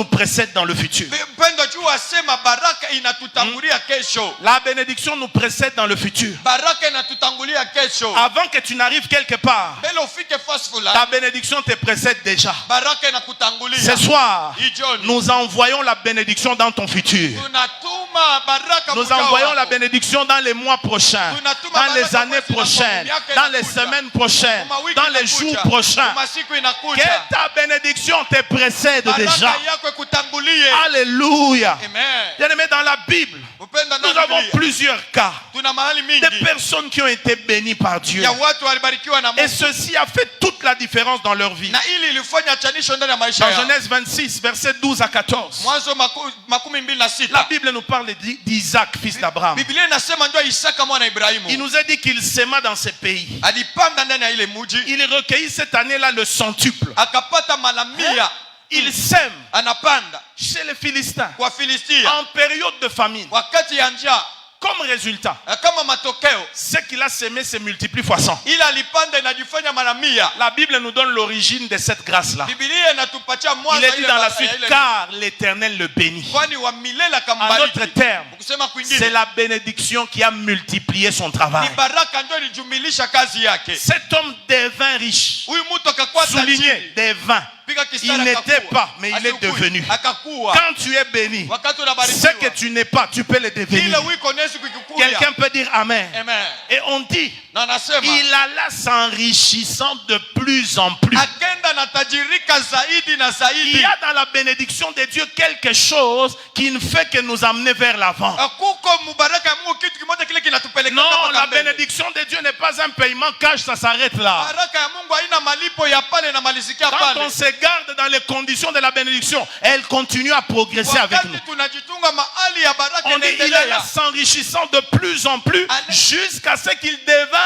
E: précède dans le futur.
B: Mpendo, jua sema baraka inatutangulia kesho.
E: La bénédiction nous précède dans le futur.
B: Baraka inatutangulia kesho.
E: Avant que tu n'arrives quelque part,
B: Mbele ufike fast
E: ta
B: fulani,
E: bénédiction te précède déjà.
B: baraka inakutangulia.
E: Ce soir,
B: Hii jioni,
E: nous envoyons la bénédiction dans ton futur.
B: tunatuma baraka
E: Nous
B: muujao
E: envoyons
B: wako.
E: la bénédiction dans les mois prochains, dans les années prochaines, dans les semaines prochaines,
B: Mawiki
E: dans les
B: inakuja.
E: jours prochains.
B: Masiku
E: Que
B: inakuja.
E: ta bénédiction te précède déjà.
B: Baraka yako ikutangulie.
E: Alléluia.
B: Amen.
E: Bien-aimé, dans la Bible,
B: Upenda
E: nous
B: na
E: avons
B: Biblia.
E: plusieurs cas
B: Tuna mahali mingi
E: de personnes qui ont été bénies par Dieu.
B: ya watu walibarikiwa na
E: Et
B: Mungu.
E: ceci a fait toute la différence dans leur vie.
B: Na ili ilifanya chanisho ndani ya maisha
E: Dans
B: yao.
E: Genèse 26, versets 12 à 14,
B: Mwanzo 26.
E: la Bible nous parle d'Isaac, fils d'Abraham.
B: Biblia inasema ndio Isaka mwana Ibrahimu.
E: Il nous a dit qu'il s'aima dans ces pays.
B: Alipanda ndani ya ile mji.
E: Il recueillit cette année-là le centuple.
B: Akapata mara 100.
E: Il sème
B: Anapanda
E: chez les Philistins
B: kwa Filistia
E: en période de famine.
B: wakati ya njaa.
E: comme résultat,
B: kama matokeo
E: ce qu'il a semé se multiplie fois 100.
B: ila alipanda inajifanya mara 100.
E: La Bible nous donne l'origine de cette grâce-là.
B: Biblia inatupatia
E: Il
B: mwanzo
E: est dit dans la suite, car l'Éternel le bénit.
B: kwani wa milele
E: En
B: akambariki.
E: d'autres termes,
B: Ukisema kwingine
E: c'est la bénédiction qui a multiplié son travail.
B: ni baraka ndio ilijumilisha kazi yake.
E: Cet homme devint riche.
B: Huyu mtu akakuwa
E: Souligné,
B: tajiri.
E: devint.
B: Piga
E: Il
B: kistara
E: n'était
B: akakuwa.
E: pas, mais il est
B: Asikui.
E: devenu.
B: Akakuwa.
E: Quand tu es béni,
B: Wakati
E: ce
B: unabarikiwa
E: que tu n'es pas, tu peux le
B: kile
E: devenir.
B: wiko nesi kukikuya.
E: Quelqu'un peut dire Amen.
B: Amen.
E: Et on dit,
B: Na nasema
E: il alla s'enrichissant de plus en plus.
B: akenda na tajirika zaidi na
E: Il
B: zaidi.
E: y a dans la bénédiction de Dieu quelque chose qui ne fait que nous amener vers l'avant.
B: Kuko mubaraka ya Mungu kitu kimoja kile kinatupeleka
E: Non,
B: mpaka
E: la
B: mbele.
E: bénédiction de Dieu n'est pas un paiement cash, ça s'arrête là.
B: Baraka ya Mungu haina malipo ya pale na malizikia
E: Quand
B: pale.
E: on se garde dans les conditions de la bénédiction, elle continue à progresser avec nous.
B: Wakati tunajitunga mahali ya baraka
E: On dit il alla
B: inaendelea.
E: s'enrichissant de plus en plus
B: Allez.
E: jusqu'à ce qu'il devint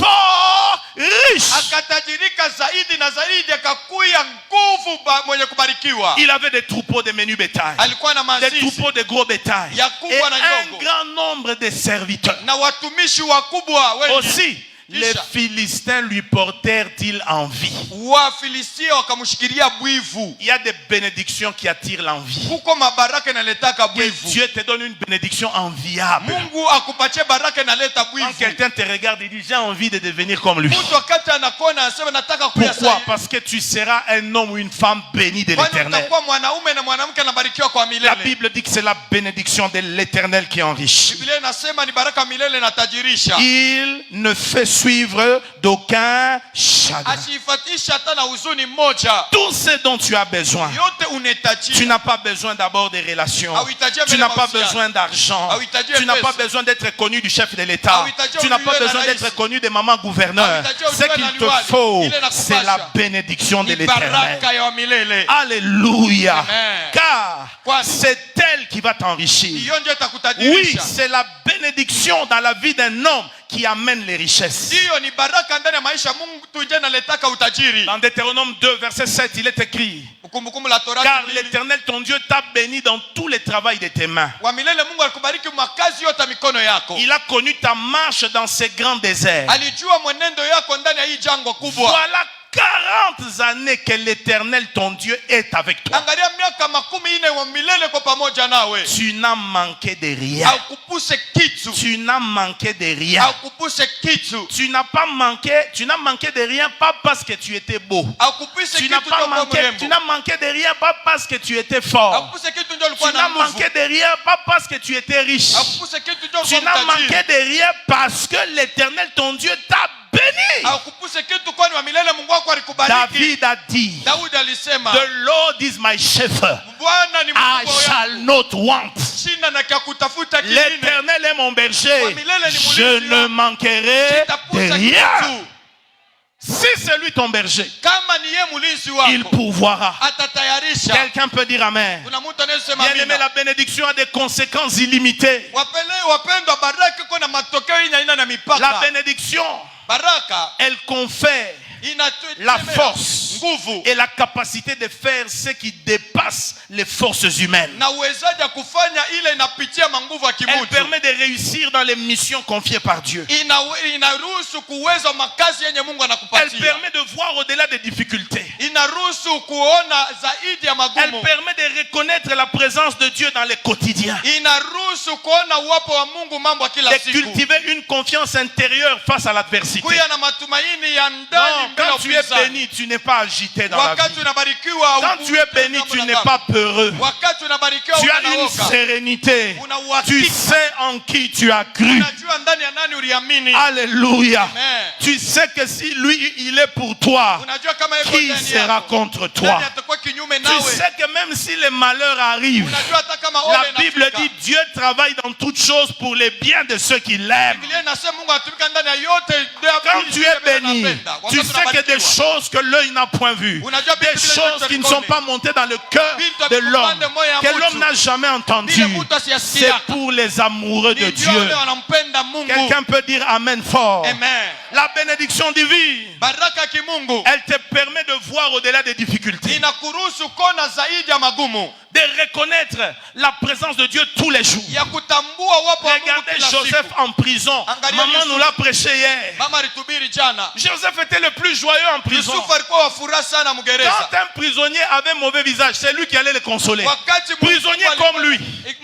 E: fort riche.
B: Akatajirika zaidi na zaidi akakuya nguvu mwenye kubarikiwa.
E: Il avait des troupeaux de menus bétail,
B: Alikuwa na
E: des
B: mazizi
E: troupeaux de gros bétail
B: ya
E: et
B: kubwa na
E: un
B: ndogo
E: grand nombre de serviteurs.
B: na watumishi wakubwa wengi.
E: Aussi, les
B: Kisha
E: Philistins lui portèrent-ils envie.
B: Wafilistia wakamshikilia bwivu.
E: Il y a des bénédictions qui attirent l'envie.
B: Kuko mabaraka inaletaka
E: Que
B: bwivu.
E: Dieu te donne une bénédiction enviable.
B: Mungu akupatie baraka inaleta
E: Quand
B: bwivu.
E: quelqu'un te regarde, il dit j'ai envie de devenir comme lui.
B: Mtu wakati anakuona anasema nataka kuya
E: Pourquoi?
B: sahihi.
E: Parce que tu seras un homme ou une femme béni de
B: Kwani
E: l'Éternel.
B: utakuwa mwanaume na mwanamke anabarikiwa kwa
E: La
B: milele.
E: Bible dit que c'est la bénédiction de l'Éternel qui enrichit.
B: Biblia inasema ni baraka milele na tajirisha.
E: Il ne fait suivre d'aucun chagrin.
B: Asiifatisha hata na huzuni mmoja.
E: Tout ce dont tu as besoin.
B: Yote unahitaji.
E: Tu n'as pas besoin d'abord des relations.
B: Hauhitaji
E: Tu n'as pas
B: mahusiano.
E: besoin d'argent.
B: Hauhitaji
E: Tu n'as pas
B: pesa.
E: besoin d'être connu du chef de l'État.
B: Hauhitaji
E: Tu n'as pas
B: uliwe na
E: besoin
B: rais.
E: d'être connu de maman gouverneur.
B: Hauhitaji
E: Ce
B: uliwe
E: qu'il
B: na
E: te
B: liwali.
E: faut,
B: Ile na
E: c'est la
B: kupasha.
E: bénédiction de
B: Ni
E: l'Éternel.
B: baraka ya milele.
E: Alléluia.
B: Amen.
E: Car
B: Kwani
E: c'est elle qui va t'enrichir.
B: hiyo ndio
E: Oui,
B: itakutajirisha.
E: c'est la bénédiction dans la vie d'un homme qui amène les richesses.
B: Hiyo ni baraka ndani ya maisha Mungu tu ndiye analetaka utajiri.
E: Dans Deutéronome 2, verset 7, il est écrit:
B: Kumbukumbu la Torati.
E: car l'Éternel ton Dieu t'a béni dans tous les travaux de tes mains.
B: Wa milele Mungu alikubariki makazi yote ya mikono yako.
E: Il a connu ta marche dans ces grands déserts.
B: Alijua mwenendo yako ndani ya hii jangwa kubwa.
E: Voilà 40 années que l'Éternel ton Dieu est avec toi.
B: Angalia miaka 40 wa milele kwa pamoja nawe.
E: Tu n'as manqué de rien.
B: Haukupuse kitu.
E: Tu n'as manqué de rien.
B: Haukupuse kitu.
E: Tu n'as manqué de rien pas parce que tu étais beau.
B: Haukupuse
E: Tu
B: kitu
E: n'as
B: ndio mrembo.
E: manqué de rien pas parce que tu étais fort.
B: Haukupuse kitu ndio
E: Tu
B: ulikuwa na
E: n'as
B: nguvu.
E: manqué de rien pas parce que tu étais riche.
B: Haukupuse kitu ndio
E: Tu
B: ulikuwa
E: n'as
B: mtajiri.
E: manqué de rien parce que l'Éternel ton Dieu t'a béni.
B: Haukupuse kitu kwani wa milele Mungu wako alikubariki.
E: David a dit,
B: Daudi alisema,
E: the Lord is my shepherd.
B: Bwana ni
E: I
B: mkubwa
E: shall
B: wangu.
E: not want.
B: Sina na kia kutafuta kingine.
E: L'Éternel est mon berger. Je ne manquerai de
B: Sitapusa
E: rien.
B: kitu.
E: Si c'est lui ton berger,
B: Kama ni yeye mlinzi
E: il
B: wako,
E: pourvoira.
B: atatayarisha.
E: Quelqu'un peut dire Amen.
B: Kuna mtu anayesema
E: Bien aimé,
B: amina.
E: la bénédiction a des conséquences illimitées.
B: Wapendwa, baraka iko na matokeo yenye haina na
E: La
B: mipaka.
E: bénédiction,
B: Baraka
E: elle confère la force
B: nguvu
E: et la capacité de faire ce qui dépasse les forces humaines.
B: na uwezaji wa kufanya ile inapitia manguvu ya
E: Elle
B: kimutu.
E: permet de réussir dans les missions confiées par Dieu.
B: Inaruhusu kuweza makazi yenye Mungu
E: Elle
B: anakupatia.
E: permet de voir au-delà des difficultés.
B: Inaruhusu kuona zaidi ya
E: Elle
B: magumu.
E: permet de reconnaître la présence de Dieu dans les quotidiens.
B: Inaruhusu kuona uwapo wa Mungu mambo ya kila
E: De
B: siku.
E: cultiver une confiance intérieure face à l'adversité.
B: Kuya na matumaini ya ndani
E: Non,
B: bila
E: quand tu es
B: upinzani.
E: béni, tu n'es pas agité dans la vie.
B: Wakati unabarikiwa,
E: Quand tu es béni, tu n'es pas peureux.
B: wakati unabarikiwa
E: Tu as une
B: unaoka.
E: sérénité.
B: Una
E: Tu
B: uhakika.
E: sais en qui tu as cru.
B: Unajua ndani ya nani uliamini.
E: Alléluia.
B: Amen.
E: Tu sais que si lui, il est pour toi,
B: Unajua kama yuko
E: qui
B: ndani
E: sera
B: yako.
E: contre toi?
B: Nani atakuwa kinyume
E: Tu
B: nawe.
E: sais que même si les malheurs arrivent,
B: Unajua hata kama
E: la
B: ole
E: Bible
B: inafika.
E: dit Dieu travaille dans toutes choses pour les biens de ceux qui l'aiment.
B: Biblia inasema Mungu anatumika ndani ya yote.
E: Quand tu es béni, Tu sais que des choses que l'œil n'a point vues, des choses qui ne sont pas montées dans le cœur de l'homme, que l'homme n'a jamais entendues, c'est pour les amoureux de Dieu. Quelqu'un peut dire Amen fort.
B: Amen.
E: La bénédiction divine,
B: Baraka kimungu
E: elle te permet de voir au-delà des difficultés,
B: inakuruhusu kona zaidi ya magumu,
E: de reconnaître la présence de Dieu tous les jours.
B: ya kutambua wapo wa Mungu
E: Regardez
B: kila
E: Joseph
B: siku.
E: en prison.
B: Angalia
E: Maman
B: Yusuf.
E: nous l'a prêché hier.
B: Mama alitubiri jana.
E: Joseph était le plus joyeux en prison.
B: Yusufu alikuwa wa furaha sana mgereza.
E: Quand un prisonnier avait mauvais visage, c'est lui qui allait le consoler.
B: Wakati
E: Prisonnier comme lui.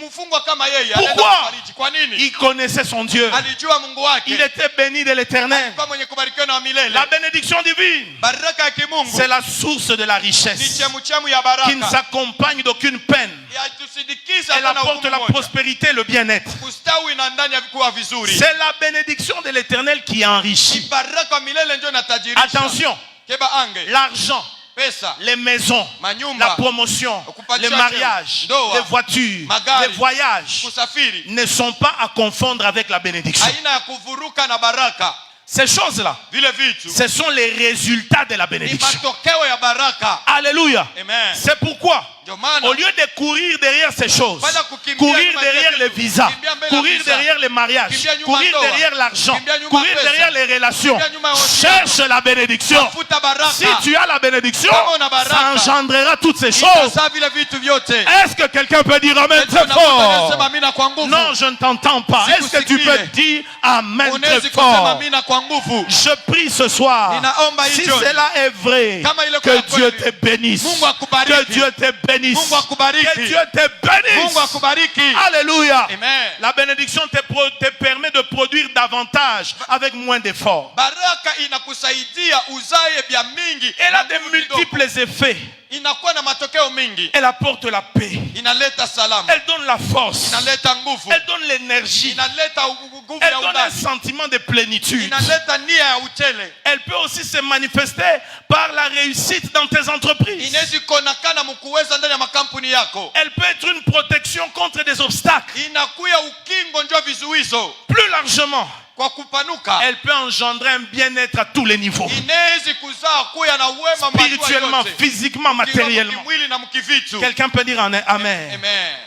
B: mfungwa kama yeye
E: Pourquoi?
B: anaenda kufariji. Kwa nini?
E: Il connaissait son Dieu.
B: Alijua Mungu wake.
E: Il était béni de l'Éternel.
B: Kwa mwenye kubarikiwa na milele.
E: La bénédiction divine,
B: Baraka ya kimungu
E: c'est la source de la
B: ni
E: richesse
B: chemuchemu ya baraka.
E: qui ne s'accompagne d'aucune peine.
B: Yatusindikiza
E: Elle
B: hapana
E: apporte
B: hukumu
E: la
B: moja.
E: prospérité et le bien-être.
B: Kustawi na ndani ya vikuwa vizuri.
E: C'est la bénédiction de l'Éternel qui enrichit.
B: Baraka milele ndio inatajirisha.
E: Attention,
B: Keba ange.
E: l'argent,
B: Pesa.
E: les maisons,
B: Manyumba.
E: la promotion,
B: Kupatia
E: les mariages,
B: cheo. Ndoa.
E: les voitures,
B: Magari.
E: les voyages
B: Kusafiri.
E: ne sont pas à confondre avec la bénédiction.
B: Aina ya kuvuruka na baraka.
E: Ces choses-là,
B: Vile vitu.
E: ce sont les résultats de la
B: Ni
E: bénédiction.
B: matokeo ya baraka.
E: Alléluia.
B: Amen.
E: C'est pourquoi,
B: Ndio maana
E: au lieu de courir derrière ces choses,
B: Bada kukimbia
E: courir
B: nyuma
E: derrière
B: ya
E: les
B: vitu,
E: visas,
B: kimbia mbele ya
E: courir
B: visa,
E: derrière les mariages,
B: kimbia nyuma
E: courir
B: ndoa,
E: derrière l'argent,
B: kimbia nyuma
E: courir
B: pesa,
E: derrière les relations,
B: kimbia nyuma ya uhusiano,
E: cherche la bénédiction.
B: tafuta baraka.
E: Si tu as la bénédiction,
B: Kama una baraka,
E: ça engendrera toutes ces choses.
B: Itazaa vile vitu vyote.
E: Est-ce que quelqu'un peut dire Amen très
B: Kuna mtu anayesema
E: fort?
B: amina kwa nguvu.
E: Non, je ne t'entends pas. Est-ce que tu peux dire Amen très
B: Unaweza kusema
E: fort?
B: amina kwa nguvu.
E: Je prie ce soir,
B: Ninaomba hii
E: si
B: jioni.
E: cela est vrai,
B: Kama ile
E: que
B: kwa
E: Dieu
B: kweli.
E: te bénisse,
B: Mungu akubariki.
E: que Dieu te bénisse,
B: Mungu akubariki.
E: que Dieu te bénisse.
B: Mungu akubariki.
E: Alléluia.
B: Amen.
E: La bénédiction te permet de produire davantage avec moins d'efforts.
B: Baraka inakusaidia uzae vya mingi.
E: Elle a
B: na
E: de
B: nguvu kidogo.
E: multiples effets.
B: Inakuwa na matokeo mingi.
E: Elle apporte la paix.
B: Inaleta salama.
E: Elle donne la force.
B: Inaleta nguvu.
E: Elle donne l'énergie.
B: Inaleta nguvu
E: Elle
B: ya
E: donne un
B: udani.
E: sentiment de plénitude.
B: Inaleta nia ya utele.
E: Elle peut aussi se manifester par la réussite dans tes entreprises.
B: Inaweza kuonekana mkuweza ndani ya makampuni yako.
E: Elle peut être une protection contre des obstacles.
B: Inakuya ukingo njoo vizuizo.
E: Plus largement,
B: Kwa kupanuka.
E: elle peut engendrer un bien-être à tous les niveaux.
B: Inaweza kuzaa kuya na uwema
E: Spirituellement, physiquement, matériellement.
B: Kimwili na mkivitu.
E: Quelqu'un peut dire Amen.
B: Amen.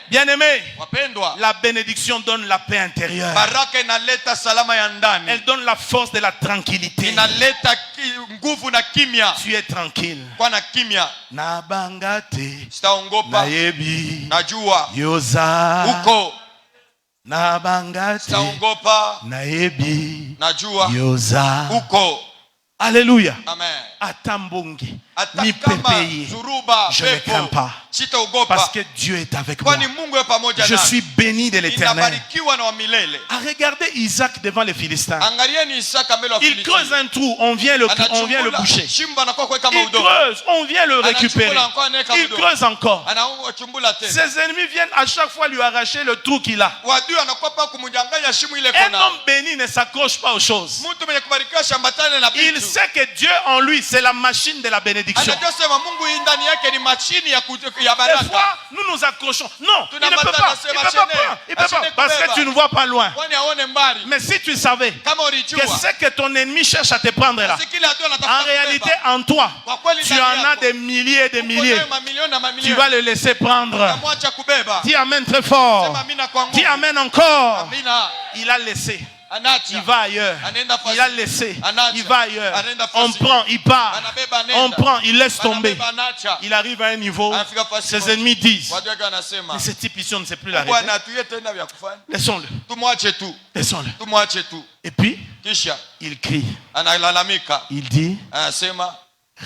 E: Bien-aimé,
B: Wapendwa.
E: la bénédiction donne la paix intérieure.
B: Baraka inaleta salama ya ndani.
E: Elle donne la force de la tranquillité.
B: Inaleta nguvu na kimya.
E: Tu es tranquille.
B: Kwa na kimya.
E: Nabangate,
B: Sitaongopa.
E: nayebi,
B: Najua.
E: yoza.
B: Uko.
E: Nabangate,
B: Sitaongopa.
E: nayebi,
B: Najua.
E: yoza.
B: Uko.
E: Alléluia.
B: Amen.
E: Atambongi,
B: Hata
E: mi
B: kama
E: pepeye.
B: zuruba
E: Je ne crains
B: pepo.
E: pas.
B: Sitaogopa.
E: Parce que Dieu est avec moi.
B: Kwani Mungu yupo pamoja
E: Je
B: nami.
E: suis béni de l'Éternel.
B: Ninabarikiwa na wa milele.
E: À regarder Isaac devant les Philistins.
B: Angalieni Isaka mbele wa
E: Il
B: Filisti.
E: creuse un trou, on vient le boucher.
B: Shimba anakuwa kuweka
E: Il
B: udongo.
E: creuse, on vient le récupérer.
B: Anachimbula anakuwa anaweka
E: Il
B: udongo.
E: creuse encore.
B: Anachumbula tena.
E: Ses ennemis viennent à chaque fois lui arracher le trou qu'il a.
B: Wadui anakuwa pa kumnyang'anya shimo ile
E: Un
B: kona.
E: homme béni ne s'accroche pas aux choses.
B: Mtu mwenye kubarikiwa shambatane na
E: Il
B: vitu.
E: sait que Dieu en lui, c'est la machine de la bénédiction.
B: Anajua sema Mungu hii ndani yake ni mashini ya
E: Des
B: baraka.
E: fois, nous nous accrochons. Non, il ne peut
B: Tunapata
E: pas.
B: nasema
E: Il ne peut
B: chene.
E: pas. Il peut pas.
B: Achene
E: Parce
B: kubeba.
E: que tu ne vois pas loin.
B: Kwani aone mbali.
E: Mais si tu savais
B: Kama
E: que
B: ulijua.
E: ce que ton ennemi cherche à te prendre là,
B: Basi kile adui anatafuta
E: en réalité,
B: kubeba.
E: en toi,
B: Kwa kweli
E: tu
B: ndani
E: en as
B: yako.
E: des milliers et des
B: Uko
E: milliers.
B: nayo mamilioni na
E: Tu
B: mamilioni.
E: vas le laisser prendre.
B: Utamwacha kubeba.
E: Dis Amen très fort.
B: Sema amina kwa nguvu.
E: Dis Amen encore.
B: Amina.
E: Il a laissé.
B: Anacha.
E: Il va ailleurs.
B: Anaenda fasi.
E: Il a laissé.
B: Anacha.
E: Il va ailleurs.
B: Anaenda fasi.
E: On prend, il part.
B: Anabeba anaenda.
E: On prend, il laisse tomber.
B: Anabeba anacha.
E: Il arrive à un niveau.
B: Anafika fasi
E: Ses
B: moja.
E: ennemis disent,
B: Watu wake wanasema.
E: mais ce type ici, on ne sait plus l'arrêter.
B: Bwana tuye tena vya kufanya.
E: Laissons-le.
B: Tumwache tu.
E: Laissons-le.
B: Tumwache tu.
E: Et puis,
B: Kisha
E: il crie.
B: analalamika.
E: Il dit,
B: Anasema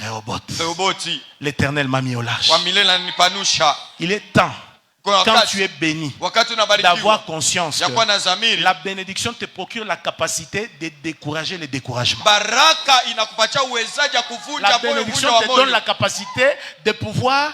E: Rehoboth,
B: Rehobothi
E: l'Éternel m'a mis au large.
B: wa milele ananipanusha.
E: Il est temps,
B: Kwa
E: quand
B: wakati-
E: tu es béni,
B: wakati unabarikiwa
E: d'avoir conscience
B: ya kuwa
E: que
B: na zamiri.
E: la bénédiction te procure la capacité de décourager les découragements.
B: Baraka inakupatia uwezaji ya kuvunja
E: La
B: moyo,
E: bénédiction
B: vunja
E: te
B: wa
E: donne
B: moyo.
E: la capacité de pouvoir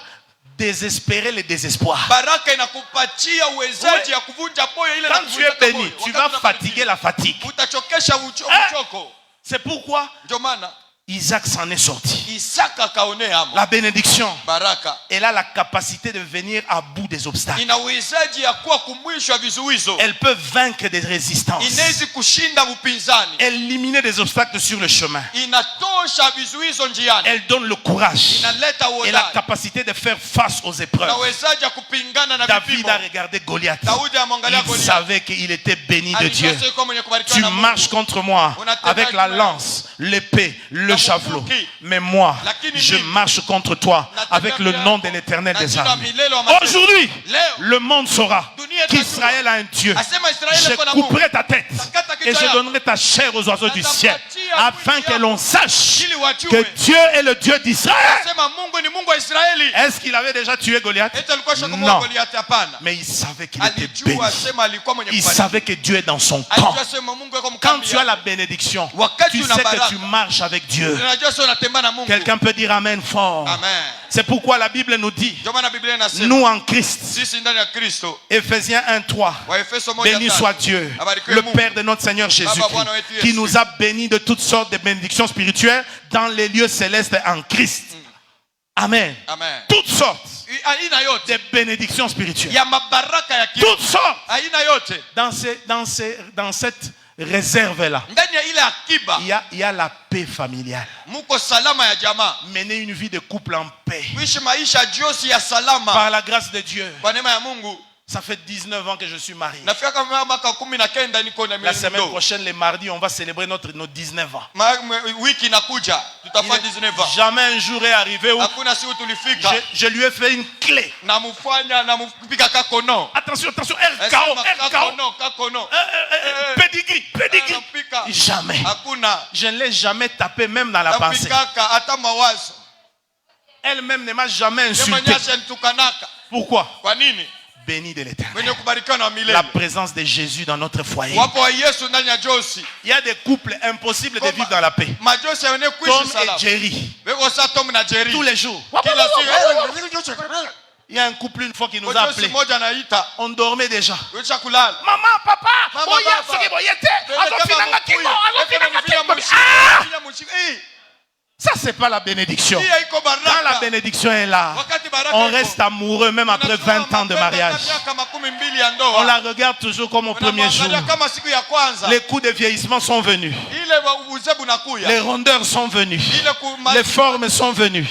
E: désespérer le désespoir.
B: Baraka inakupatia uwezaji
E: Oui.
B: ya kuvunja moyo ile na
E: Quand tu es
B: kuvunja
E: béni,
B: moyo.
E: tu
B: Wakati
E: vas
B: unabarikiwa,
E: fatiguer la fatigue.
B: utachokesha
E: Hein?
B: uchoko.
E: C'est pourquoi
B: Ndio maana
E: Isaac s'en est sorti.
B: Isaka kaone amo.
E: La bénédiction,
B: Baraka.
E: elle a la capacité de venir à bout des obstacles.
B: Ina uwezaji ya kuwa kumwisho wa vizuizo.
E: Elle peut vaincre des résistances.
B: Inaweza kushinda upinzani.
E: Éliminer des obstacles sur le chemin.
B: Inatosha vizuizo njiani.
E: Elle donne le courage
B: Inaleta
E: et la
B: uhodari.
E: capacité de faire face aux épreuves.
B: Na uwezaji kupingana na
E: David
B: vipimo.
E: a regardé Goliath.
B: Daudi amwangalia
E: Il
B: Goliath.
E: savait qu'il était béni de Dieu.
B: Alijua yuko mwenye kubarikiwa
E: Tu
B: na Mungu.
E: marches contre moi avec la lance, l'épée, le javelot. Mais moi, je marche contre toi avec le nom de l'Éternel des armées. Aujourd'hui, le monde saura qu'Israël a un Dieu. Je couperai ta tête et je donnerai ta chair aux oiseaux du ciel, afin que l'on sache que Dieu est le Dieu d'Israël. Est-ce qu'il avait déjà tué Goliath? Non. Mais il savait qu'il était béni. Il savait que Dieu est dans son camp. Quand tu as la bénédiction, tu sais que tu marches avec Dieu. Quelqu'un peut dire Amen fort.
B: Amen.
E: C'est pourquoi la Bible nous dit, nous en Christ, Ephésiens 1:3, béni soit Dieu, le Père de notre Seigneur Jésus-Christ, qui nous a bénis de toutes sortes de bénédictions spirituelles dans les lieux célestes en Christ. Amen.
B: Amen.
E: Toutes sortes de bénédictions spirituelles. Toutes sortes. Dans cette réserve-là, il y a la paix familiale. Mener une vie de couple en paix. Par la grâce de Dieu. Ça fait 19 ans que je suis marié. La semaine prochaine, les mardis, on va célébrer nos 19 ans. Jamais un jour est arrivé où je lui ai fait une clé. Attention, RKO. Pédigris. Jamais. Je ne l'ai jamais tapé, même dans la pensée. Elle-même ne m'a jamais insulté. Pourquoi? Béni de l'Éternel. La présence de Jésus dans notre foyer. Il y a des couples impossibles de vivre dans la paix. Tom et Jerry. Tous les jours. Il y a un couple une fois qui nous a appelés. On dormait déjà. Maman, papa, ça c'est pas la bénédiction. Quand la bénédiction est là, on reste amoureux même après 20 ans de mariage. On la regarde toujours comme au premier jour. Les coups de vieillissement sont venus. Les rondeurs sont venues. Les formes sont venues.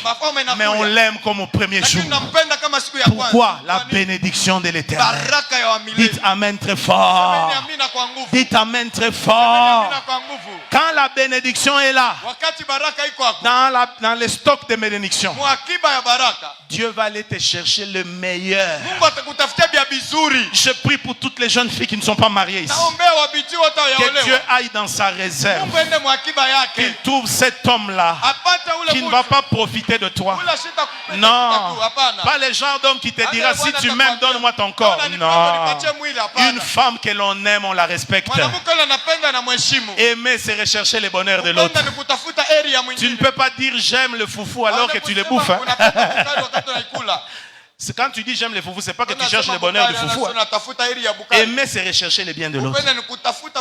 E: Mais on l'aime comme au premier jour. Pourquoi? La bénédiction de l'Éternel. Dites Amen très fort. Dites Amen très fort. Quand la bénédiction est là, dans les stocks de bénédiction, Dieu va aller te chercher le meilleur. Je prie pour toutes les jeunes filles qui ne sont pas mariées ici. Que Dieu aille dans sa réserve. Qu'il trouve cet homme-là qui ne va pas profiter de toi. Non. Pas les gens d'hommes qui te dira si tu m'aimes, donne-moi ton corps. Non. Une femme que l'on aime, on la respecte. Aimer, c'est rechercher le bonheur de l'autre. Tu ne peux pas dire j'aime le foufou alors que tu le bouffes. Hein? C'est quand tu dis j'aime le foufou, c'est pas que tu cherches le bonheur du foufou. Hein? Aimer, c'est rechercher le bien de l'autre.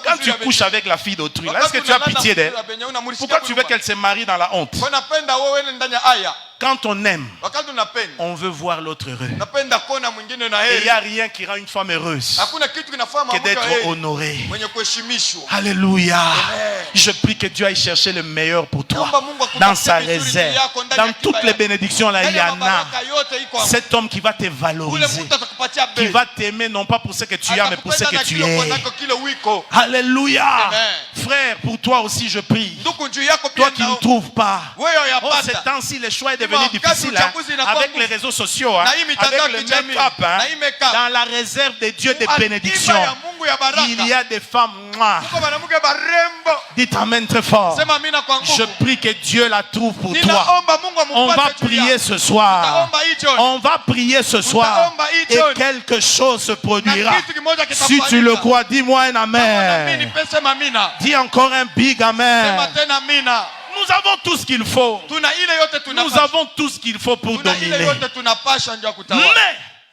E: Quand tu couches avec la fille d'autrui, est-ce que tu as pitié d'elle? Pourquoi tu veux qu'elle se marie dans la honte? Quand on aime, on veut voir l'autre heureux. Et il n'y a rien qui rend une femme heureuse que d'être honorée. Alléluia. Je prie que Dieu aille chercher le meilleur pour toi. Dans sa réserve. Dans toutes les bénédictions, là, il y en a. Cet homme qui va te valoriser. Qui va t'aimer non pas pour ce que tu as, mais pour ce que tu es. Alléluia. Frère, pour toi aussi je prie. Toi qui ne trouves pas. Oh, ces temps-ci, le choix est devenu difficile. Hein, avec les réseaux sociaux. Hein, avec le make-up. Hein, dans la réserve de Dieu des bénédictions. Il y a des femmes. Dites Amen très fort. Je prie que Dieu la trouve pour toi. On va prier ce soir. On va prier ce soir. Et quelque chose se produira. Si tu le crois, dis-moi un Amen. Dis encore un big Amen. Nous avons tout ce qu'il faut. Nous avons tout ce qu'il faut pour dominer.